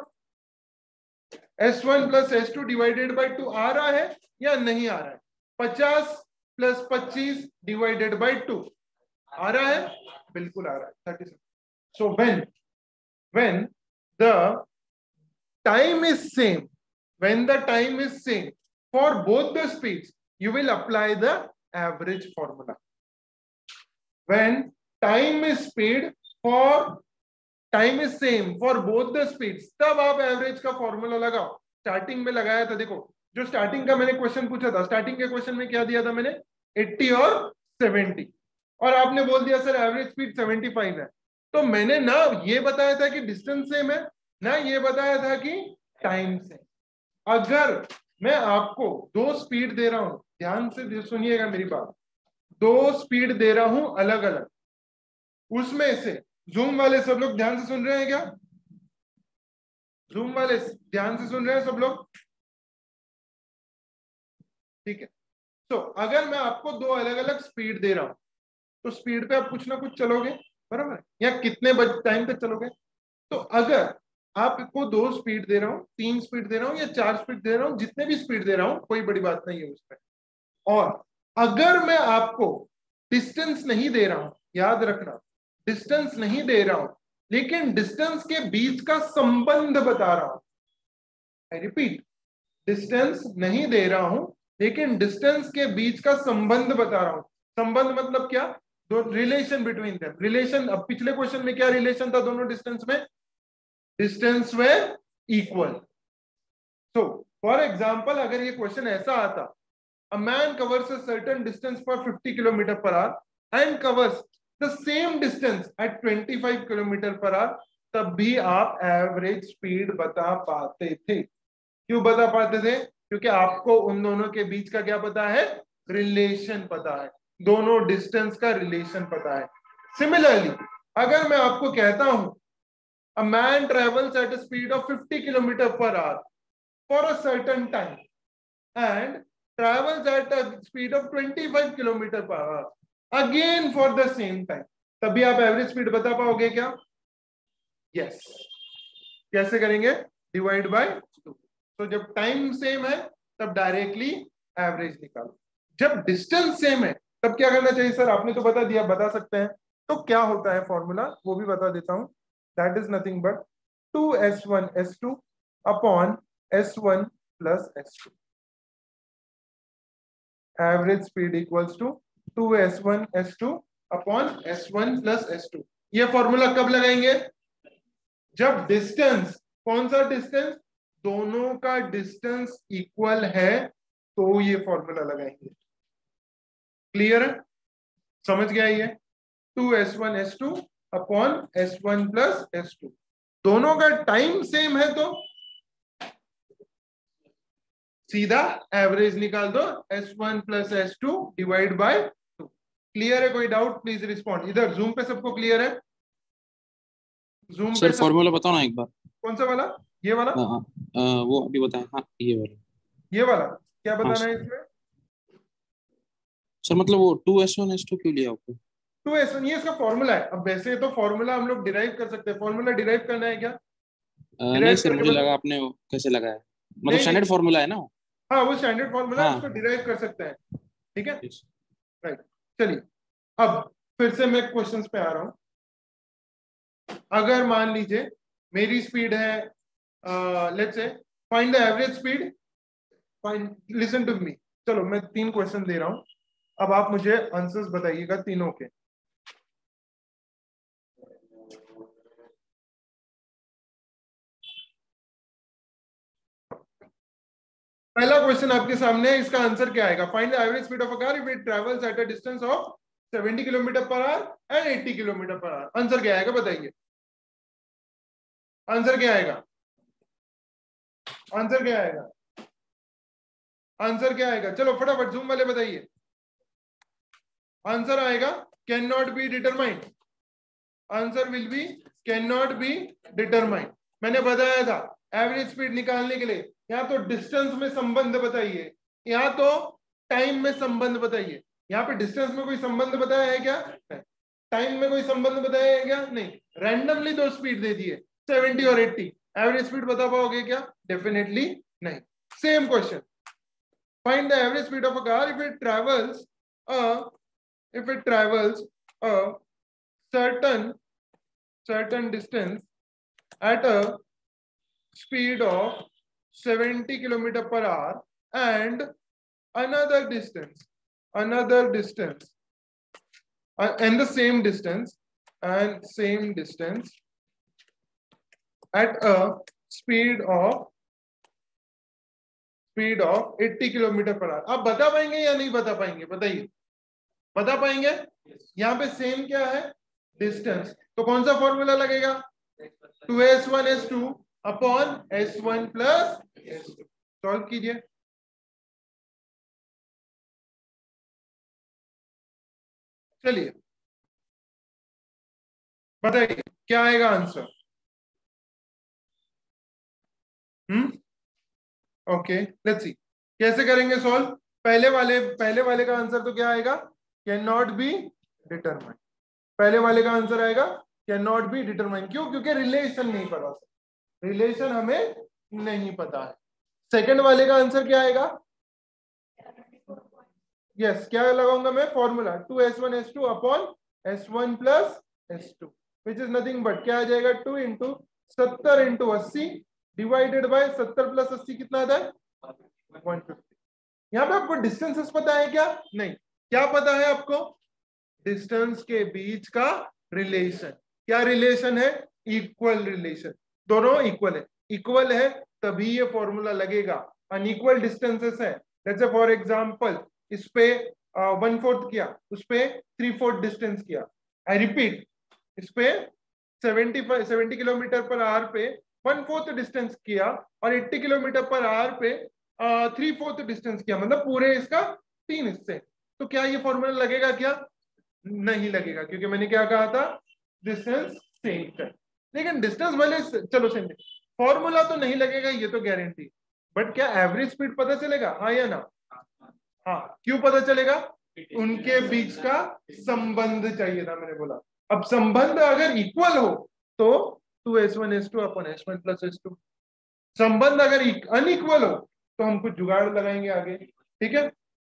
S1 plus S2 divided by 2 आ रहा है या नहीं आ रहा है। 50 प्लस 25 डिवाइडेड बाय 2 आ रहा है, बिल्कुल आ रहा है 37। सो when the time is same, when the time is same for both the speeds, you will apply the average formula. When time is same for both the speeds, तब आप average का formula लगाओ। स्टार्टिंग में लगाया था, देखो जो starting का मैंने क्वेश्चन पूछा था, स्टार्टिंग के क्वेश्चन में क्या दिया था मैंने 80 और 70, और आपने बोल दिया सर एवरेज स्पीड 75 है। तो मैंने ना ये बताया था कि डिस्टेंस सेम है, ना ये बताया था कि टाइम सेम। अगर मैं आपको 2 स्पीड दे रहा हूं, ध्यान से सुनिएगा मेरी बात, 2 स्पीड दे रहा हूं अलग अलग, उसमें से जूम वाले सब लोग ध्यान से सुन रहे हैं क्या, जूम वाले ध्यान से सुन रहे हैं सब लोग, ठीक है। तो अगर मैं आपको 2 अलग अलग स्पीड दे रहा हूं तो स्पीड पे आप कुछ ना कुछ चलोगे, बराबर है, या कितने टाइम तक चलोगे। तो अगर आपको 2 स्पीड दे रहा हूं, 3 स्पीड दे रहा हूं या 4 स्पीड दे रहा हूं, जितने भी स्पीड दे रहा हूं कोई बड़ी बात नहीं है उसमें। और अगर मैं आपको डिस्टेंस नहीं दे रहा हूं, याद रखना डिस्टेंस नहीं दे रहा हूं, लेकिन डिस्टेंस के बीच का संबंध बता रहा हूं। आई रिपीट, डिस्टेंस नहीं दे रहा हूं लेकिन डिस्टेंस के बीच का संबंध बता रहा हूं। संबंध मतलब क्या? दो रिलेशन बिटवीन देम। रिलेशन, अब पिछले क्वेश्चन में क्या रिलेशन था दोनों डिस्टेंस में? Distance were equal. So for example अगर ये क्वेश्चन ऐसा आता, a man covers a certain distance for 50 kilometre per hour and covers the same distance at 25 kilometre per hour, तब भी आप एवरेज स्पीड बता पाते थे। क्यों बता पाते थे? क्योंकि आपको उन दोनों के बीच का क्या पता है? रिलेशन पता है, दोनों डिस्टेंस का रिलेशन पता है। सिमिलरली अगर मैं आपको कहता हूं a man travels at a speed of 50 kilometers per hour for a certain time and travels at a speed of 25 kilometers per hour again for the same time, तभी आप एवरेज स्पीड बता पाओगे क्या? यस। कैसे करेंगे? Divide by 2। तो जब time same है तब डायरेक्टली एवरेज निकालो। जब डिस्टेंस सेम है तब क्या करना चाहिए? सर आपने तो बता दिया, बता सकते हैं। तो क्या होता है फॉर्मूला, वो भी बता देता हूं। That is nothing but 2s1 s2 upon s1 plus s2। Average speed equals to 2s1 s2 upon s1 plus s2। ये फॉर्मूला कब लगाएंगे? जब डिस्टेंस, कौन सा डिस्टेंस? दोनों का डिस्टेंस इक्वल है तो ये फॉर्मूला लगाएंगे। क्लियर है? समझ गया ये? 2s1 s2 upon s1 plus s2, दोनों का टाइम सेम है तो सीधा एवरेज निकाल दो, s1 plus s2 divide by 2। Clear है? कोई डाउट प्लीज रिस्पॉन्ड। इधर जूम पे सबको क्लियर है? जूम सर पे फॉर्मूला बताओ ना एक बार। कौन सा वाला? ये वाला? हाँ हाँ, वो अभी बताएं। हाँ ये वाला। ये वाला क्या हाँ बताना है सर। इसमें? मतलब वो 2s1 s2 क्यों लिया आपको? 2s1 ये इसका फॉर्मूला है। अब वैसे तो फॉर्मूला हम लोग डिराइव कर सकते हैं। फॉर्मूला डिराइव करना है क्या? नहीं डिराइव सर, करके मुझे बता। लगा आपने वो कैसे लगाया, मतलब नहीं नहीं, स्टैंडर्ड फॉर्मूला है ना वो? हाँ वो स्टैंडर्ड फॉर्मूला है, हाँ उसको हाँ। डिराइव कर सकते हैं। ठीक है, yes। राइट। चलिए अब फिर से मैं क्वेश्चंस पे आ रहा हूं। अगर मान लीजिए मेरी स्पीड है, let's say find the average speed, find, listen to me. चलो मैं 3 क्वेश्चन दे रहा हूं, अब आप मुझे आंसर्स बताइएगा तीनों के। पहला क्वेश्चन आपके सामने है, इसका आंसर क्या आएगा? Find the average speed of a car if it travels at a distance of 70 kilometre per hour and 80 kilometre per our. Answer क्या आएगा बताइए? आंसर क्या आएगा? आंसर क्या आएगा? आंसर क्या आएगा? चलो फटाफट जूम वाले बताइए। आंसर आएगा can not be determined. Answer will be can not be determined. मैंने बताया था एवरेज स्पीड निकालने के लिए या तो डिस्टेंस में संबंध बताइए या तो टाइम में संबंध बताइए। यहाँ पे डिस्टेंस में कोई संबंध बताया है क्या? टाइम में कोई संबंध बताया है क्या? नहीं। रैंडमली 2 स्पीड दे दिए 70 और 80, एवरेज स्पीड बता पाओगे क्या? डेफिनेटली नहीं। Same question, find the average speed of a car if it travels a certain distance at a speed of 70 kilometer per hour and another distance and the same distance at a speed of 80 kilometre per our. आप बता पाएंगे या नहीं बता पाएंगे? बताइए, बता पाएंगे? यहाँ पे सेम क्या है? डिस्टेंस। तो कौन सा फॉर्मूला लगेगा? 2s1 s2 upon s1 plus s2। Solve कीजिए। चलिए बताइए क्या आएगा आंसर? ओके लेट्स सी कैसे करेंगे सॉल्व। पहले वाले का आंसर तो क्या आएगा? Can not be determined. पहले वाले का आंसर आएगा कैन नॉट बी डिटरमाइंड। क्यों? क्योंकि रिलेशन नहीं पता, रिलेशन हमें नहीं पता है। सेकंड वाले का आंसर क्या आएगा? यस क्या लगाऊंगा मैं? Formula 2s1 s2 upon s1 plus s2। Which is nothing but क्या आ जाएगा 2 into 70 into 80 divided by 70 plus 80 कितना आता है 150। यहाँ पे आपको डिस्टेंसेस पता है क्या? नहीं। क्या पता है आपको? डिस्टेंस के बीच का रिलेशन। क्या रिलेशन है? Equal relation. दोनों इक्वल है तभी ये फॉर्मूला लगेगा। अनइक्वल डिस्टेंसेस है, जैसे फॉर एग्जांपल इस पे 1/4 किया, उस पे 3/4 डिस्टेंस किया। आई रिपीट, इस पे 70 किलोमीटर पर आवर पे 1/4 डिस्टेंस किया और 80 किलोमीटर पर आवर पे 3/4 डिस्टेंस किया, मतलब पूरे इसका 3 हिस्से। तो क्या ये फॉर्मूला लगेगा क्या? नहीं लगेगा, क्योंकि मैंने क्या कहा था? डिस्टेंस सेम है। लेकिन डिस्टेंस भले चलो सेम, फॉर्मूला तो नहीं लगेगा ये तो गारंटी, बट क्या एवरेज स्पीड पता चलेगा? हाँ या ना? हाँ। क्यों पता चलेगा? उनके बीच का संबंध चाहिए था, मैंने बोला। अब संबंध अगर इक्वल हो तो 2s1s2 upon s1 plus s2। संबंध अगर अनइक्वल हो तो हम कुछ जुगाड़ लगाएंगे आगे, ठीक है?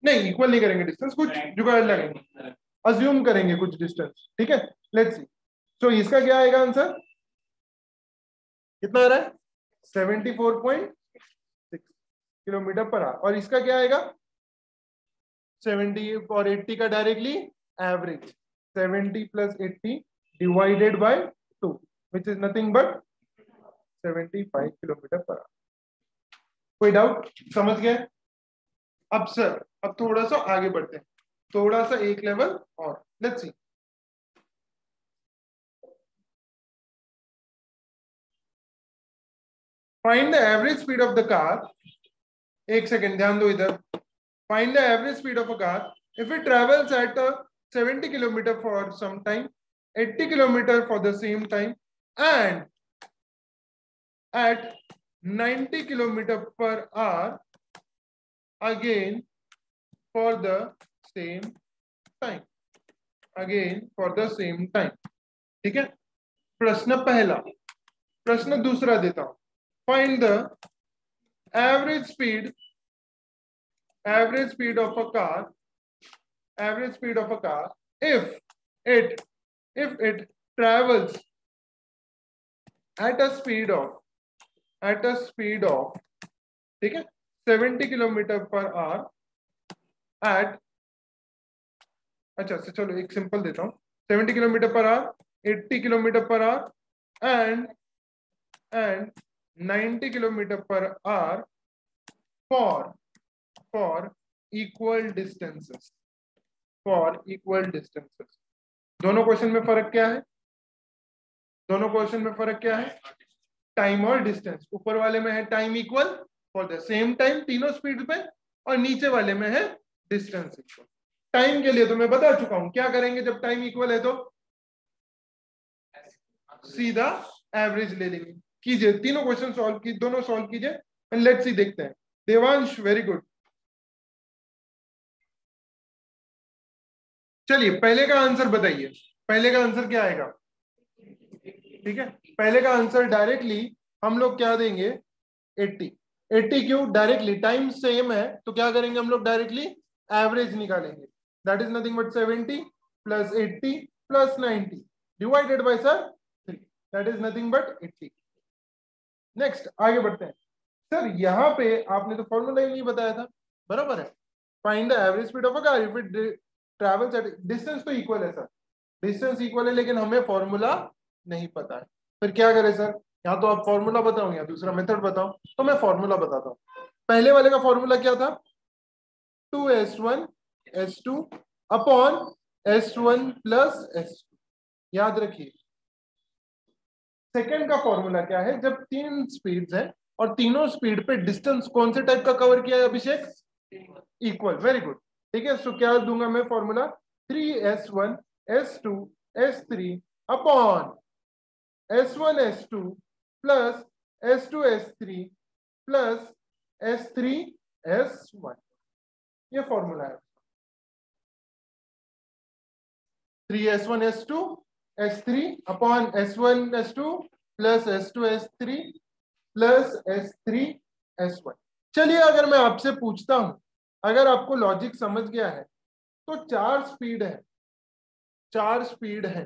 नहीं, इक्वल नहीं करेंगे डिस्टेंस, कुछ जुगाड़ लगाएंगे, अज्यूम करेंगे कुछ डिस्टेंस, ठीक है? Let's see. तो इसका क्या आएगा आंसर? कितना आ रहा है? 74.6 किलोमीटर पर आवर। और इसका क्या आएगा? 70 और 80 का directly average, 70 plus 80 divided by 2 which is nothing but 75 kilometre per our. कोई डाउट? समझ गए? अब सर, अब थोड़ा सा आगे बढ़ते हैं, थोड़ा सा एक लेवल और। Let's see. Find the average speed of the car. एक सेकेंड ध्यान दो इधर। Find the average speed of a car if it travels at 70 kilometre for some time, 80 kilometre for the same time and at 90 kilometer per hour again for the same time, again for the same time। ठीक है? प्रश्न पहला। प्रश्न दूसरा देता हूं। Find the average speed of a car, average speed of a car if it travels at a speed of ठीक है 70 किलोमीटर पर आवर एट, अच्छा चलो एक सिंपल देता हूं, 70 kilometre per our, 80 kilometre per hour and 90 kilometre per hour for equal distances, दोनों question में फर्क क्या है? दोनों क्वेश्चन में फर्क क्या है? टाइम और डिस्टेंस। ऊपर वाले में है time equal for the same time तीनों स्पीड पे, और नीचे वाले में है डिस्टेंस इक्वल। टाइम के लिए तो मैं बता चुका हूं, क्या करेंगे जब टाइम इक्वल है तो सीधा एवरेज ले लेंगे। कीजिए तीनों क्वेश्चन सॉल्व की, दोनों सॉल्व कीजिए एंड लेट्स सी, देखते हैं। Devansh very good. चलिए पहले का आंसर बताइए, पहले का आंसर क्या आएगा? ठीक है, पहले का आंसर डायरेक्टली हम लोग क्या देंगे? 80 क्यों? डायरेक्टली टाइम सेम है तो क्या करेंगे हम लोग? डायरेक्टली एवरेज निकालेंगे। That is nothing but 70 plus 80 plus 90 divided by sir 3, that is nothing but 80। Next आगे बढ़ते हैं। सर यहाँ पे आपने तो फॉर्मूला ही नहीं बताया था। बराबर है, find the average speed of a car if it travels at, distance तो इक्वल है सर, डिस्टेंस इक्वल है, लेकिन हमें फॉर्मूला नहीं पता है। फिर क्या करें सर? या तो आप फॉर्मूला बताओ या दूसरा मेथड बताओ। तो मैं फॉर्मूला बताता हूं। पहले वाले का फॉर्मूला क्या था? 2s1 s2 upon s1 plus s2। याद रखिए। सेकंड का फॉर्मूला क्या है? जब 3 स्पीड्स हैं और तीनों स्पीड पे डिस्टेंस कौन से टाइप का कवर किया है अभिषेक? इक्वल। Very good. ठीक है, सो क्या दूंगा मैं formula? 3s1 s2 s3 upon s1 s2 plus s2 s3 plus s3 s1। ये फॉर्मूला है। 3s1 s2 s3 upon s1 s2 plus s2 s3 plus s3 s1। चलिए अगर मैं आपसे पूछता हूं, अगर आपको लॉजिक समझ गया है तो 4 स्पीड है, 4 स्पीड है,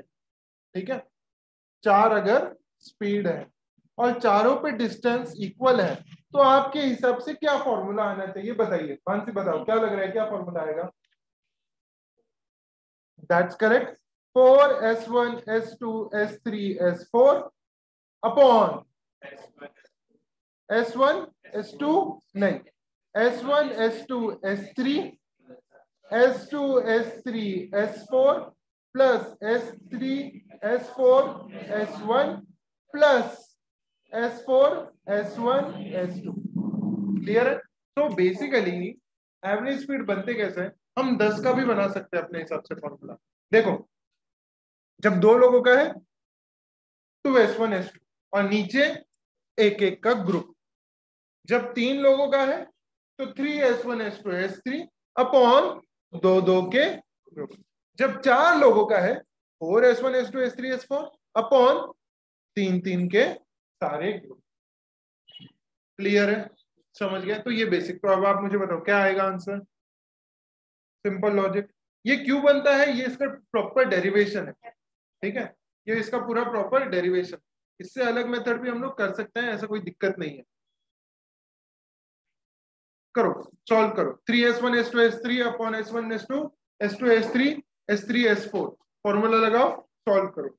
ठीक है? 4 अगर स्पीड है और चारों पे डिस्टेंस इक्वल है, तो आपके हिसाब से क्या फॉर्मूला आना चाहिए बताइए। मानसी बताओ क्या लग रहा है, क्या फॉर्मूला आएगा? That's correct, 4s1 s2 s3 s4 upon s1 s2 नहीं, s1 s2 s3 s2 s3 s4 plus s3 s4 s1 plus s4 s1 s2। Clear है? तो बेसिकली एवरेज स्पीड बनते कैसे हैं? हम 10 का भी बना सकते हैं अपने हिसाब से फॉर्मूला। देखो, जब 2 लोगों का है 2s1 s2 और नीचे एक एक का ग्रुप। जब 3 लोगों का है तो 3s1 s2 s3 अपॉन 2 के ग्रुप। जब 4 लोगों का है 4s1 s2 s3 s4 upon 3 के सारे ग्रुप। क्लियर है? समझ गया? तो ये बेसिक। तो अब आप मुझे बताओ क्या आएगा आंसर? Simple logic. ये क्यों बनता है, ये इसका प्रॉपर डेरिवेशन है। ठीक है, ये इसका पूरा प्रॉपर डेरिवेशन। इससे अलग मेथड भी हम लोग कर सकते हैं, ऐसा कोई दिक्कत नहीं है। करो, सॉल्व करो। 3s1 s2 s3 upon s1 s2 s2 s3 s3 s4 formula लगाओ, सॉल्व करो।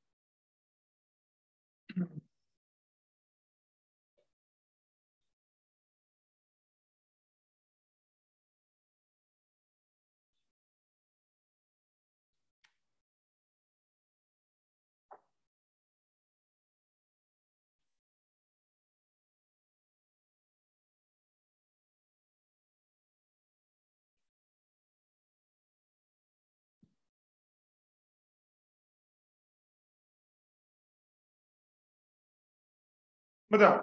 बताओ।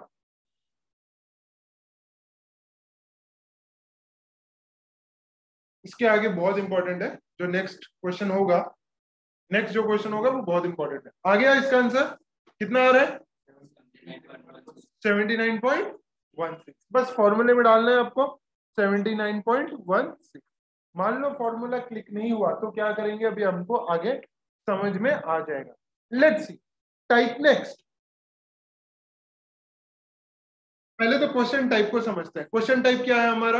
इसके आगे बहुत इंपॉर्टेंट है जो नेक्स्ट क्वेश्चन होगा। नेक्स्ट जो क्वेश्चन होगा वो बहुत इंपॉर्टेंट है। आ गया इसका आंसर? कितना आ रहा है? 79.16। बस फॉर्मूले में डालना है आपको 79.16। मान लो फॉर्मूला क्लिक नहीं हुआ तो क्या करेंगे, अभी हमको आगे समझ में आ जाएगा। Let's see, type next. पहले तो क्वेश्चन टाइप को समझते हैं। क्वेश्चन टाइप क्या है हमारा?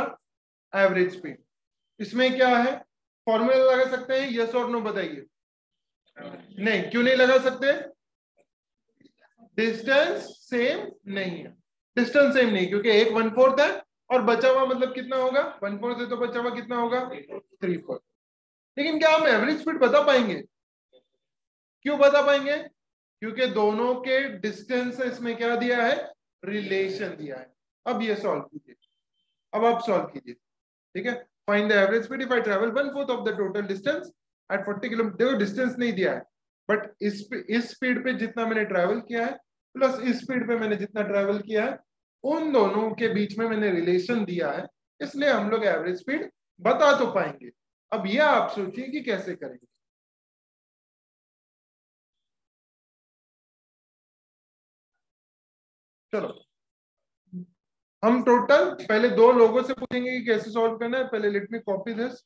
Average speed. इसमें क्या है? फॉर्मूला लगा सकते हैं, यस और नो बताइए। नहीं, क्यों नहीं लगा सकते? डिस्टेंस सेम नहीं है। डिस्टेंस सेम नहीं क्योंकि एक 1/4 है और बचा हुआ मतलब कितना होगा? 1/4 है तो बचा हुआ कितना होगा? 3/4। लेकिन क्या हम एवरेज स्पीड बता पाएंगे? क्यों बता पाएंगे? क्योंकि दोनों के डिस्टेंस इसमें क्या दिया है? रिलेशन दिया है। अब ये सॉल्व कीजिए, अब आप सॉल्व कीजिए। ठीक है, find the average speed if I travel 1/4 of the total distance at 40 kilometre. देखो डिस्टेंस नहीं दिया है, बट इस स्पीड पे जितना मैंने ट्रैवल किया है प्लस इस स्पीड पे मैंने जितना ट्रैवल किया है, उन दोनों के बीच में मैंने रिलेशन दिया है, इसलिए हम लोग एवरेज स्पीड बता तो पाएंगे। अब ये आप सोचिए कि कैसे करेंगे। चलो, हम टोटल पहले 2 लोगों से पूछेंगे कि कैसे सॉल्व करना है। पहले लेट मी कॉपी दिस।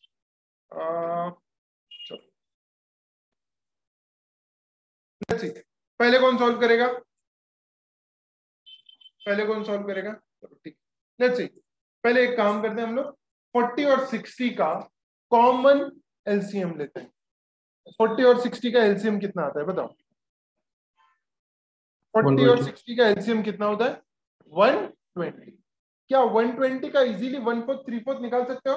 पहले कौन सॉल्व करेगा? पहले कौन सॉल्व करेगा? चलो ठीक, लेट्स सी। पहले एक काम करते हैं हम लोग, 40 और 60 का कॉमन एलसीएम लेते हैं। 40 और 60 का एलसीएम कितना आता है बताओ? 40 और 60 का एलसीएम कितना होता है? 120। क्या 120 का इजीली 1/4 3/4 निकाल सकते हो?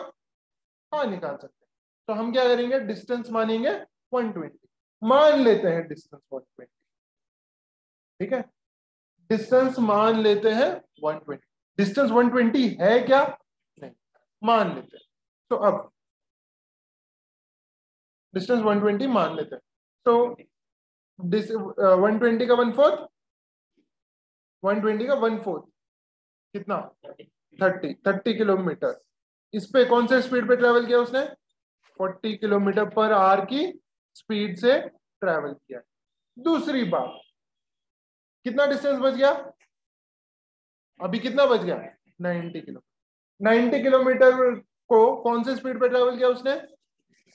हाँ निकाल सकते हैं। तो हम क्या करेंगे? डिस्टेंस मानेंगे 120। मान लेते हैं डिस्टेंस 120। ठीक है, डिस्टेंस मान लेते हैं 120। डिस्टेंस 120 है क्या? नहीं, मान लेते हैं। तो अब डिस्टेंस 120 मान लेते हैं। तो 120 का 1/4, 120 का 1/4 कितना? 30 किलोमीटर। इस पे कौन से स्पीड पे ट्रेवल किया उसने? 40 किलोमीटर पर आवर की स्पीड से ट्रेवल किया। दूसरी बात, कितना डिस्टेंस बच गया? अभी कितना बच गया? 90 किलोमीटर। 90 किलोमीटर को कौन से स्पीड पे ट्रेवल किया उसने?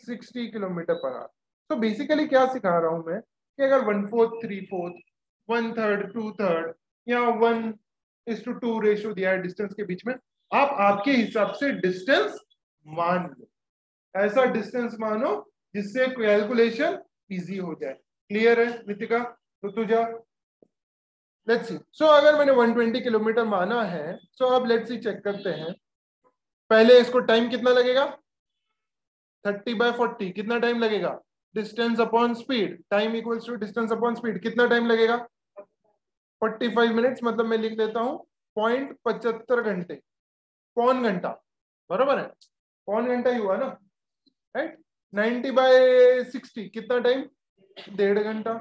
60 किलोमीटर पर आवर। तो बेसिकली क्या सिखा रहा हूं मैं कि अगर 1/4 3/4 1/3 2/3 या 1:2 रेशियो दिया है डिस्टेंस के बीच में। आप आपके हिसाब से डिस्टेंस मान लो, ऐसा डिस्टेंस मानो जिससे कैलकुलेशन इजी हो जाए। क्लियर है नितिका? तो तुझा लेट्स सी। सो अगर मैंने 120 किलोमीटर माना है, सो अब लेट्स सी चेक करते हैं। पहले इसको टाइम कितना लगेगा, 30/40 कितना टाइम लगेगा, distance upon speed, time equals to distance upon speed, कितना टाइम लगेगा 45 मिनट्स, मतलब मैं लिख देता हूं 0.75 घंटे, पौन घंटा, बराबर है, पौन घंटा ही हुआ ना, राइट। 90/60 कितना टाइम, 1.5 घंटा।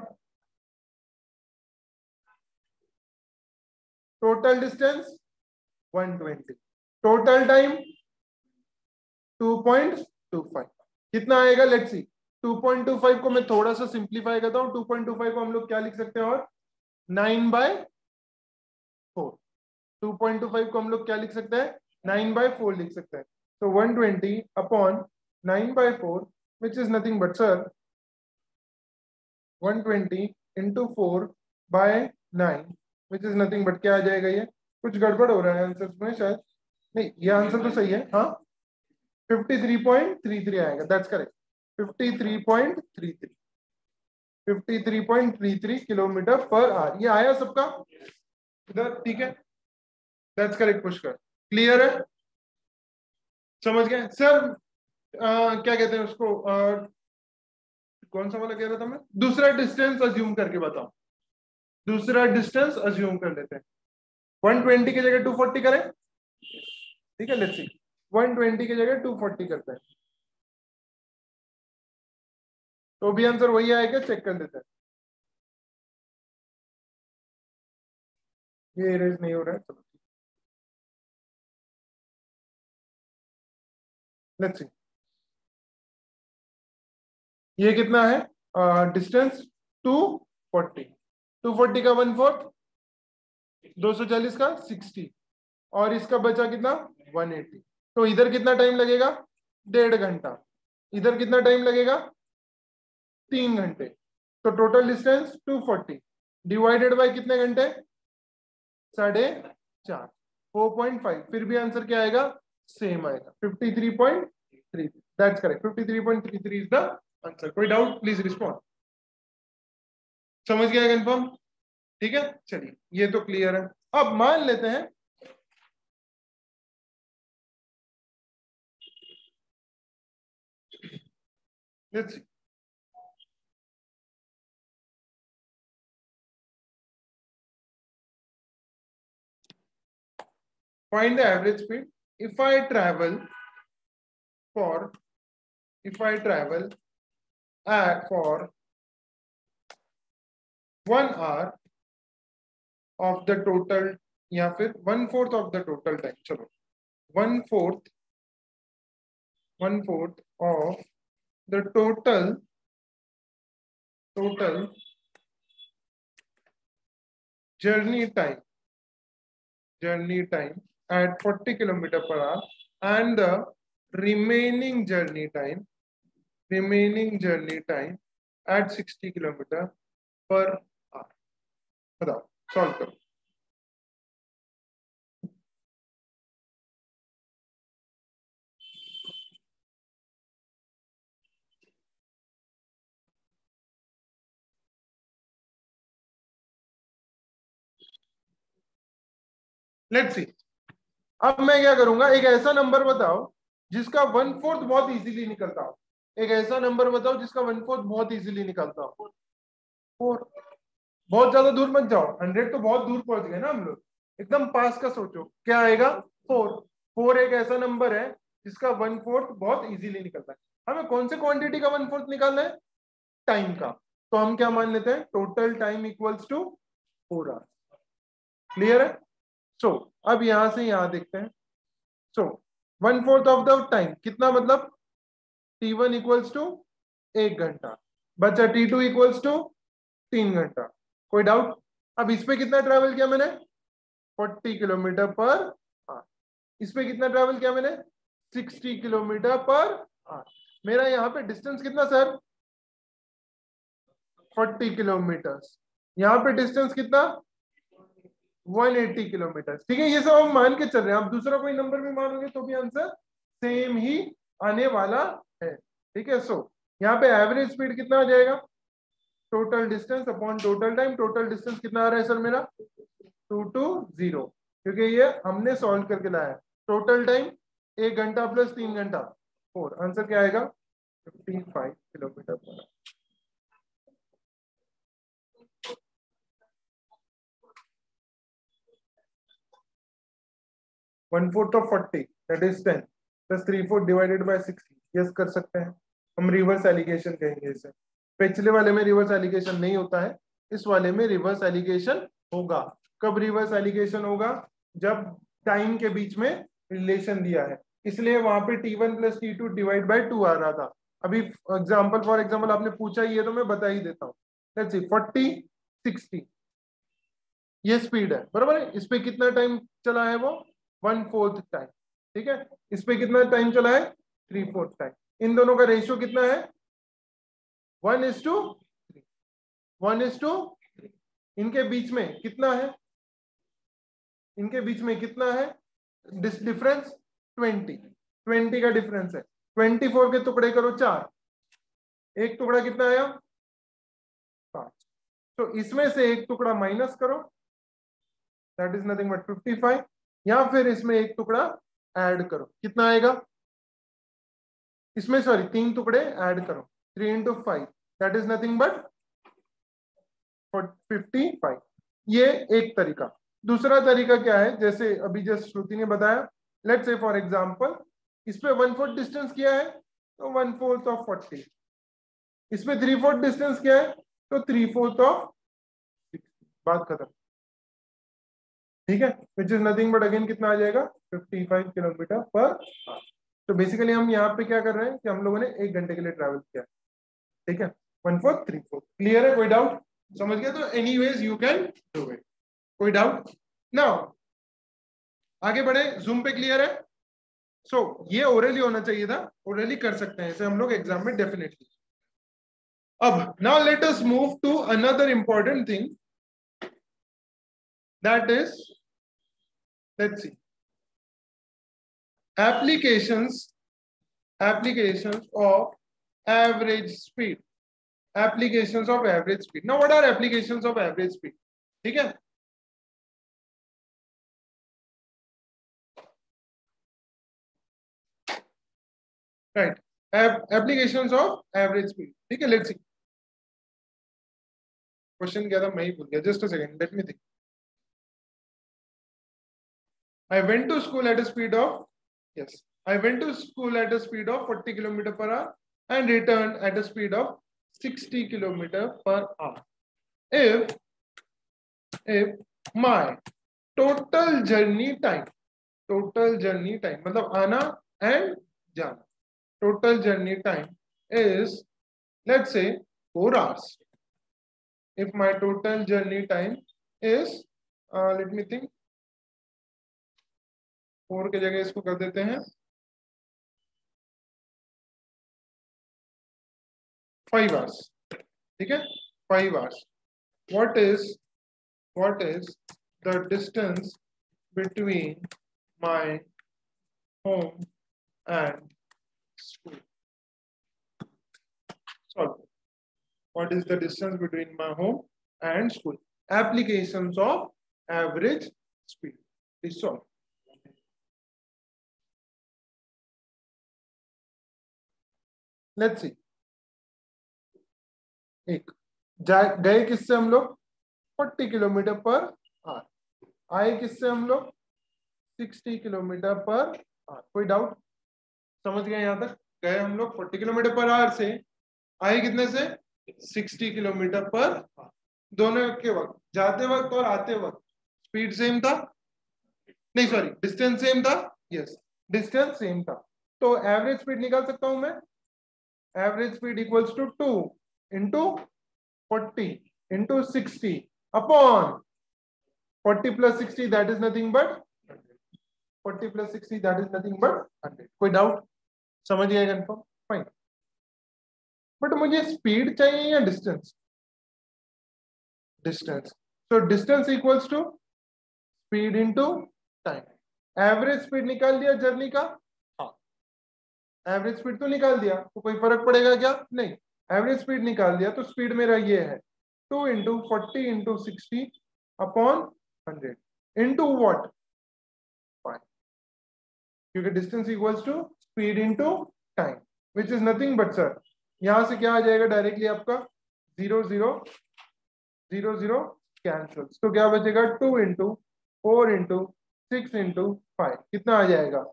टोटल डिस्टेंस 120, टोटल टाइम 2.25, कितना आएगा लेट्स सी। 2.25 को मैं थोड़ा सा सिंप्लीफाई करता हूं, 2.25 को हम लोग क्या लिख सकते हैं, और 9/4, 2.25 को हम लोग क्या लिख सकते हैं, 9/4 लिख सकते हैं। तो 120 upon 9/4 which is nothing but sir 120 into 4/9 which is nothing but क्या आ जाएगा, ये कुछ गड़बड़ हो रहा है आंसर में शायद, नहीं ये आंसर तो सही है, हाँ 53.33 आएगा, that's correct, 53.33, 53.33 kilometre per our, ये आया सबका इधर, ठीक है, दैट्स करेक्ट पुष्कर। क्लियर है, समझ गए सर? क्या कहते हैं उसको, कौन सा वाला कह रहा था मैं, दूसरा डिस्टेंस अज्यूम करके बताओ, दूसरा डिस्टेंस अज्यूम कर लेते हैं। 120 की जगह 240 करें, ठीक है, लेट्स सी, 120 की जगह 240 करते हैं, तो भी आंसर वही आएगा, चेक कर लेते हैं। ये इरेज नहीं हो रहा है, चलो लेट्स सी, ये कितना है डिस्टेंस 240, 240 का 1/4, 240 का 60, और इसका बचा कितना 180, तो इधर कितना टाइम लगेगा 1.5 घंटा, इधर कितना टाइम लगेगा 3 घंटे, तो टोटल डिस्टेंस 240 डिवाइडेड बाय कितने घंटे 4.5, 4.5, फिर भी आंसर क्या आएगा, सेम आएगा 53.33, that's correct, 53.33 is the answer. कोई डाउट प्लीज रिस्पॉन्ड, समझ गया कंफर्म? ठीक है, चलिए ये तो क्लियर है। अब मान लेते हैं let's see, find the average speed if I travel for for 1 hour of the total, या फिर 1/4 of the total time, चलो 1/4 of the total journey time at 40 kilometer per hour, and the remaining journey time at 60 kilometer per hour। बताओ, solve करो। Let's see, अब मैं क्या करूंगा, एक ऐसा नंबर बताओ जिसका 1/4 बहुत इजीली निकलता हो, एक ऐसा नंबर बताओ जिसका 1/4 बहुत इजीली निकलता हो। 4, बहुत ज्यादा दूर मत जाओ, 100 तो बहुत दूर पहुंच गए ना हम लोग, एकदम पास का सोचो, क्या आएगा 4। 4 एक ऐसा नंबर है जिसका 1/4 बहुत इजीली निकलता है। हमें कौन से क्वांटिटी का 1/4 निकालना है, टाइम का, तो हम क्या मान लेते हैं, total time equals to 4 hours. Clear है? सो अब यहां से यहां देखते हैं, सो 1/4 ऑफ द टाइम कितना, मतलब T1 इक्वल्स टू 1 घंटा, बचा T2 इक्वल्स टू 3 घंटा। कोई डाउट? अब इस पे कितना ट्रैवल किया मैंने, 40 किलोमीटर पर आवर, इस पे कितना ट्रैवल किया मैंने, 60 किलोमीटर पर आवर। मेरा यहाँ पे डिस्टेंस कितना सर, 40 किलोमीटर, यहाँ पे डिस्टेंस कितना 180 किलोमीटर। ठीक है, ये सब हम मान के चल रहे हैं, आप दूसरा कोई नंबर भी मानोगे तो भी आंसर सेम ही आने वाला है। ठीक है, सो यहाँ पे एवरेज स्पीड कितना आ जाएगा, total distance upon total time. Total distance कितना आ रहा है सर मेरा 220, क्योंकि ये हमने सॉल्व करके लाया है। टोटल टाइम 1 घंटा प्लस 3 घंटा 4, आंसर क्या आएगा 55 kilometre per our. One fourth of 40 that is 10 plus 3/4 divided by 60। Yes कर सकते हैं, हम रिवर्स एलिगेशन कहेंगे इसे। पिछले वाले में रिवर्स एलिगेशन नहीं होता है, इस वाले में रिवर्स एलिगेशन होगा। कब रिवर्स एलिगेशन होगा, जब टाइम के बीच में रिलेशन दिया है, इसलिए वहां पे t1 plus t2 divide by 2 आ रहा था। अभी एग्जांपल फॉर एग्जांपल आपने पूछा ही है तो मैं बता ही देता हूँ। लेट्स सी 40 60 ये स्पीड है, बराबर है। इस पे कितना टाइम चला है वो 1/4 टाइम। ठीक है, इस पे कितना टाइम चला है 3/4 टाइम। इन दोनों का रेशियो कितना है 1:3। 1:3। इनके बीच में कितना है, इनके बीच में कितना है डिफरेंस 20 का डिफरेंस है। 24 के टुकड़े करो 4, एक टुकड़ा कितना आया 5। तो इसमें से एक टुकड़ा माइनस करो, दैट इज नथिंग बट 55, या फिर इसमें एक टुकड़ा ऐड करो, कितना आएगा, इसमें सॉरी 3 टुकड़े ऐड करो, 3 × 5 दैट इज नथिंग बट 55। ये एक तरीका। दूसरा तरीका क्या है, जैसे अभी जस्ट श्रुति ने बताया, लेट्स से फॉर एग्जांपल इस पे 1/4 डिस्टेंस किया है तो 1/4 ऑफ 40, इस पे 3/4 डिस्टेंस किया है तो 3/4 ऑफ 60, बात खत्म। ठीक है, विच इज नथिंग बट अगेन कितना आ जाएगा 55 किलोमीटर पर आवर। तो बेसिकली हम यहाँ पे क्या कर रहे हैं कि हम लोगों ने 1 घंटे के लिए ट्रैवल किया। ठीक है, 1/4 3/4 क्लियर है, कोई डाउट, समझ गया? तो anyways you can do it, कोई डाउट? नाउ आगे बढ़े, जूम पे क्लियर है? सो ये ओरली होना चाहिए था, ओरली कर सकते हैं इसे हम लोग एग्जाम में डेफिनेटली। अब now let us move to another important thing, that is let's see applications of average speed, applications of average speed. Now what are applications of average speed? ठीक है, right, applications of average speed. ठीक है, let's see, question क्या था मैं ही भूल गया, just a second, let me think. I went to school at a speed of, yes, I went to school at a speed of 40 km per hour and returned at a speed of 60 km per hour. If my total journey time मतलब आना and जाना, total journey time is let's say 4 hours. If my total journey time is let me think, 4 की जगह इसको कर देते हैं 5 hours. ठीक है, 5 hours. What is the distance between my home and school? Solve. What is the distance between my home and school? Applications of average speed. Please solve. Let's see. एक गए किससे हम लोग 40 किलोमीटर पर आवर, आए किससे हम लोग 60 kilometre per our. कोई डाउट, समझ गए? यहां तक गए हम लोग 40 किलोमीटर पर आवर से, आए कितने से 60 किलोमीटर पर आवर। दोनों के वक्त, जाते वक्त और आते वक्त स्पीड सेम था, नहीं सॉरी डिस्टेंस सेम था, यस डिस्टेंस सेम था। तो एवरेज स्पीड निकाल सकता हूं मैं, average speed equals to 2 into 40 into 60 upon 40 plus 60 that is nothing but 40 plus 60 that is nothing but 100। कोई डाउट, समझ गए? Confirm, fine. बट मुझे स्पीड चाहिए या distance? Distance. So distance equals to speed into time. Average speed निकाल दिया journey का. हाँ, एवरेज स्पीड तो निकाल दिया, तो कोई फर्क पड़ेगा क्या? नहीं. एवरेज स्पीड निकाल दिया तो स्पीड मेरा ये है 2 into 40 into 60 upon 100 into what 5, क्योंकि distance equals to speed into time, which is nothing but sir यहां से क्या आ जाएगा डायरेक्टली आपका 0 0 0 0 कैंसल. तो क्या बचेगा 2 इंटू 4 इंटू 6 इंटू 5. कितना आ जाएगा?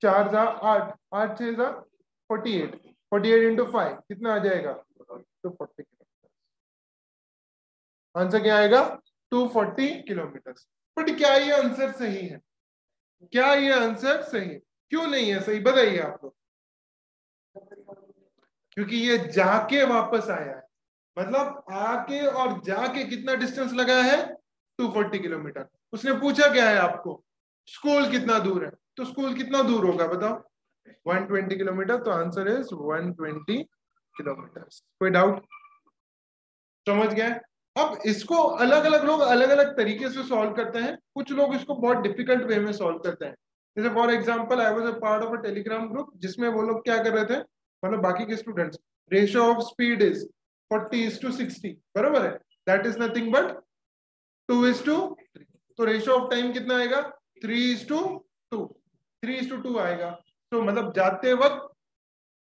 4 जा 8, 8 6 जा 48, 48 इंटू 5 कितना आ जाएगा? 240 किलोमीटर. आंसर क्या आएगा? 240 किलोमीटर. बट क्या ये आंसर सही है? क्या ये आंसर सही है? क्यों नहीं है सही, बताइए आप लोग. क्योंकि ये जाके वापस आया है, मतलब आके और जाके कितना डिस्टेंस लगा है? 240 किलोमीटर. उसने पूछा क्या है आपको? स्कूल कितना दूर है, तो स्कूल कितना दूर होगा बताओ? 120 किलोमीटर. तो आंसर इज 120 किलोमीटर. कोई डाउट? समझ गए? अब इसको अलग अलग लोग अलग अलग तरीके से सॉल्व करते हैं. कुछ लोग इसको बहुत डिफिकल्ट वे में सॉल्व करते हैं. जैसे for example I was a part of a Telegram group जिसमें वो लोग क्या कर रहे थे, मतलब बाकी के students, ratio of speed is 40:60, बराबर है. That is nothing but 2:3. तो रेशियो ऑफ टाइम कितना आएगा? 3:2. 3:2 आएगा. तो मतलब जाते वक्त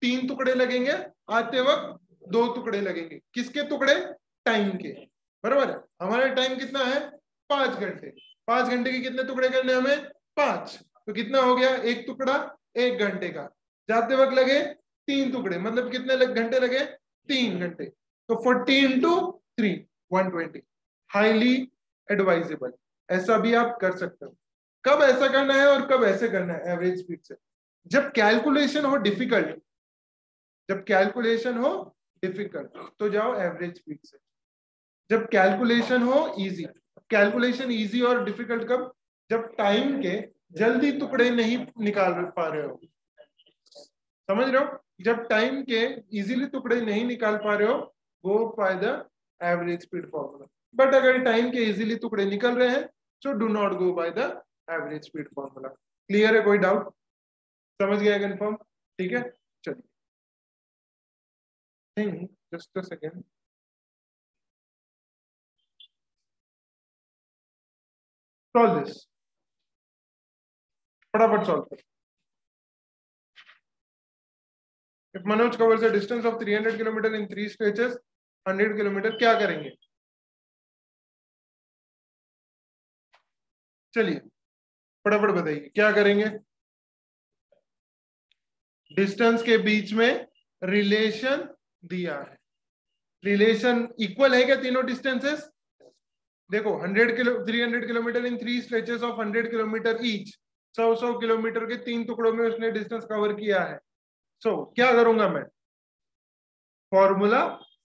3 टुकड़े लगेंगे, आते वक्त 2 टुकड़े लगेंगे. किसके टुकड़े? टाइम के. बराबर है. हमारा टाइम कितना है? 5 घंटे. 5 घंटे के कितने टुकड़े करने हमें? 5. तो कितना हो गया? एक टुकड़ा 1 घंटे का. जाते वक्त लगे 3 टुकड़े, मतलब कितने घंटे लगे? 3 घंटे. तो 40 इंटू 3 120. Highly advisable. ऐसा भी आप कर सकते हो. कब ऐसा करना है और कब ऐसे करना है एवरेज स्पीड से? जब कैलकुलेशन हो डिफिकल्ट, जब कैलकुलेशन हो डिफिकल्ट तो जाओ एवरेज स्पीड से. जब कैलकुलेशन हो इजी. कैलकुलेशन इजी और डिफिकल्ट कब? जब टाइम के जल्दी टुकड़े नहीं निकाल पा रहे हो. समझ रहे हो? जब टाइम के इजीली टुकड़े नहीं निकाल पा रहे हो, go by the average speed formula. But अगर टाइम के इजीली टुकड़े निकल रहे हैं so do not go by the average speed formula. Clear है? कोई डाउट? समझ गया कंफर्म? ठीक है, चलिए. Just a second. Solve this. फटाफट सॉल्व कर. If Manoj covers a distance of 300 kilometre in 3 stretches, 100 kilometre, क्या करेंगे? चलिए फटाफट बताइए क्या करेंगे. डिस्टेंस के बीच में रिलेशन दिया है. रिलेशन इक्वल है क्या तीनों डिस्टेंसेस? देखो 300 kilometre in 3 stretches of 100 kilometre each. 100 kilometre के 3 टुकड़ों में उसने डिस्टेंस कवर किया है. सो क्या करूंगा मैं? फॉर्मूला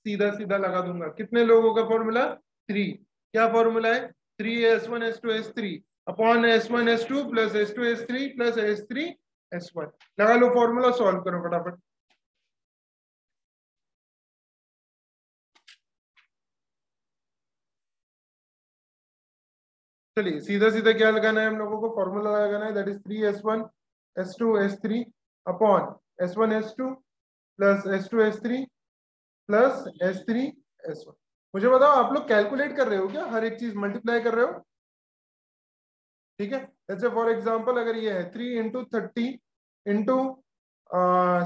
सीधा सीधा लगा दूंगा. कितने लोगों का फॉर्मूला? 3. क्या फॉर्मूला है? 3s1 s2 s3 upon s1 s2 plus s2 s3 plus s3 s1. लगा लो फॉर्मूला, सॉल्व करो फटाफट. चलिए सीधा सीधा क्या लगाना है हम लोगों को? फॉर्मूला लगाना है. That is 3s1 s2 s3 upon s1 s2 plus s2 s3 plus s3 s1. मुझे बताओ आप लोग कैलकुलेट कर रहे हो क्या? हर एक चीज मल्टीप्लाई कर रहे हो? ठीक है. जैसे फॉर एग्जांपल अगर ये है 3 इंटू 30 इंटू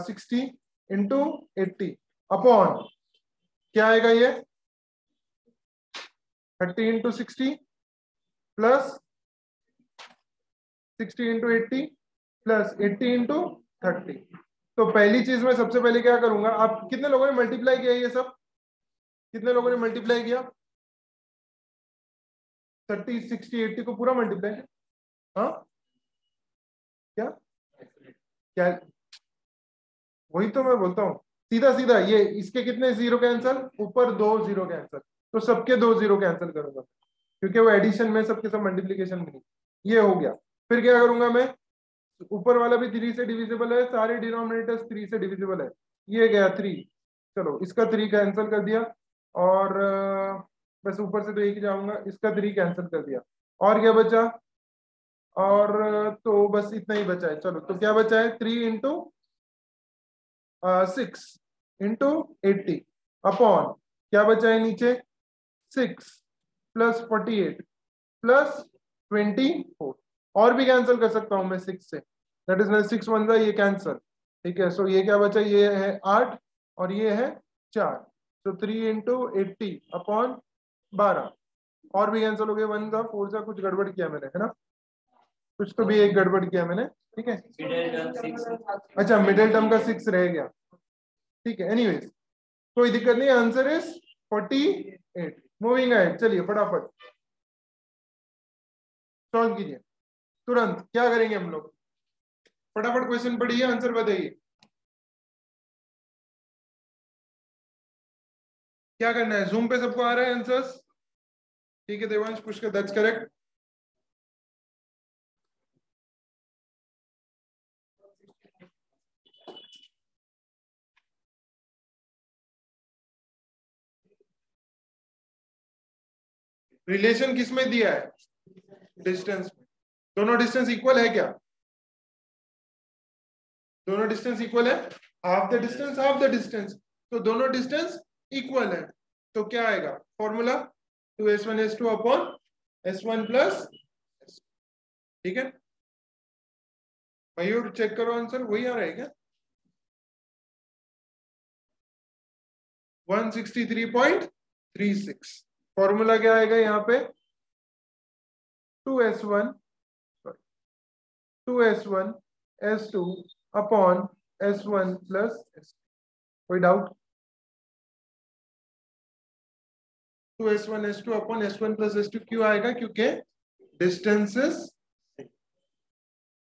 60 इंटू 80 अपॉन क्या आएगा? ये 30 into 60 plus 60 into 80 plus 80 into 30. तो पहली चीज में सबसे पहले क्या करूंगा? आप कितने लोगों ने मल्टीप्लाई किया ये सब? कितने लोगों ने मल्टीप्लाई किया? 30 60 80 को पूरा मल्टीप्लाई. हाँ क्या क्या? वही तो मैं बोलता हूँ. सीधा सीधा ये इसके कितने जीरो कैंसल? ऊपर 2 जीरो कैंसल. तो सबके 2 जीरो कैंसल करूंगा क्योंकि वो एडिशन में सबके सब मल्टीप्लीकेशन में. ये हो गया. फिर क्या करूंगा मैं? ऊपर वाला भी 3 से डिविजिबल है, सारे डिनोमिनेटर्स 3 से डिविजिबल है. ये गया 3. चलो इसका 3 कैंसिल कर दिया और बस ऊपर से तो एक ही जाऊंगा, इसका 3 कैंसिल कर दिया, और क्या बचा, और तो बस इतना ही बचा है। चलो तो क्या बचा है, 3 इंटू 6 इंटू 80 अपॉन क्या बचा है नीचे, 6 प्लस 48 प्लस 24, और भी कैंसिल कर सकता हूं मैं 6 से, दैट इज 6 1 ये कैंसिल, ठीक है। सो ये क्या बचा, ये है 8 और ये है 4, तो 3 इंटू 80 अपॉन 12, और भी कैंसिल हो गया, 1 सा 4 सा, कुछ गड़बड़ किया मैंने, है ना, कुछ तो भी एक गड़बड़ किया मैंने, ठीक है। अच्छा मिडिल टर्म का 6 रह गया, ठीक है। एनीवेज कोई दिक्कत नहीं, आंसर इज 48। मूविंग अहेड, चलिए फटाफट सॉल्व कीजिए तुरंत। क्या करेंगे हम लोग, फटाफट क्वेश्चन पढ़िए, आंसर बताइए। क्या करना है, जूम पे सबको आ रहा है आंसर्स, ठीक है Devansh Pushkar, that's correct. Relation किस में दिया है, डिस्टेंस में। दोनों डिस्टेंस इक्वल है क्या, दोनों डिस्टेंस इक्वल है, half the distance half the distance, तो दोनों डिस्टेंस इक्वल है, तो क्या आएगा formula, 2s1 s2 upon s1 plus, ठीक है। मयूर चेक करो आंसर, वही आ रहा है क्या, 163.36, फॉर्मूला क्या आएगा यहाँ पे, 2s1 s2 upon s1 plus s, कोई doubt, 2s1 s2 upon s1 plus s2 क्यों आएगा, क्योंकि डिस्टेंसेस,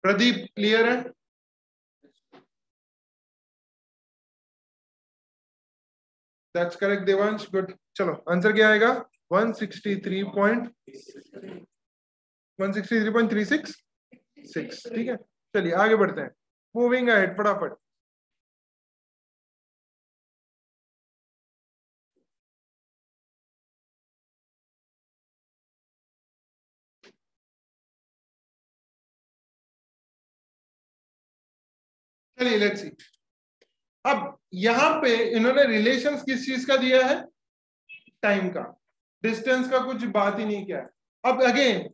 प्रदीप क्लियर है, दैट्स करेक्ट देवांश, गुड। चलो आंसर क्या आएगा, 163.36, ठीक है। चलिए आगे बढ़ते हैं, मूविंग अहेड फटाफट। चलिए लेट्स सी, अब यहां पे इन्होंने रिलेशंस किस चीज का दिया है, टाइम का, डिस्टेंस का कुछ बात ही नहीं किया है। अब again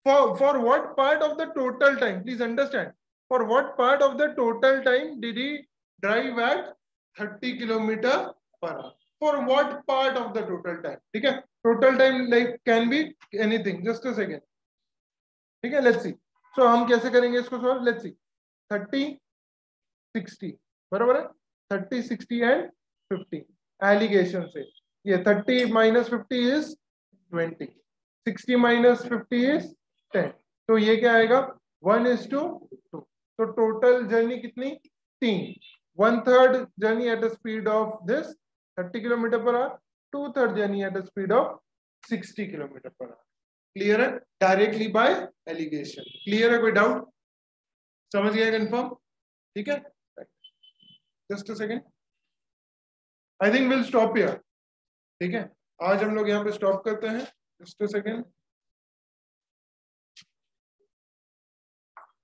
for what part of the total time, please understand, for what part of the total time did he drive at 30 kilometer per hour, for what part of the total time, ठीक है। total time like can be anything, just a second, ठीक है। let's see, so हम कैसे करेंगे इसको solve, let's see, 30 60 बराबर है, 30 60 एंड 50 एलिगेशन से, ये 30 माइनस 50 इज 20, 60 माइनस 50 इज 10, तो ये क्या आएगा 1:2, तो टोटल जर्नी कितनी 3, 1/3 journey at the speed of this 30 kilometre per our, 2/3 journey at the speed of 60 kilometre per our, clear है, डायरेक्टली बाय एलिगेशन, क्लियर है, कोई डाउट, समझ गया कंफर्म, ठीक है। Just a second, I think will stop here, ठीक है, आज हम लोग यहाँ पे स्टॉप करते हैं, जस्ट अ सेकेंड।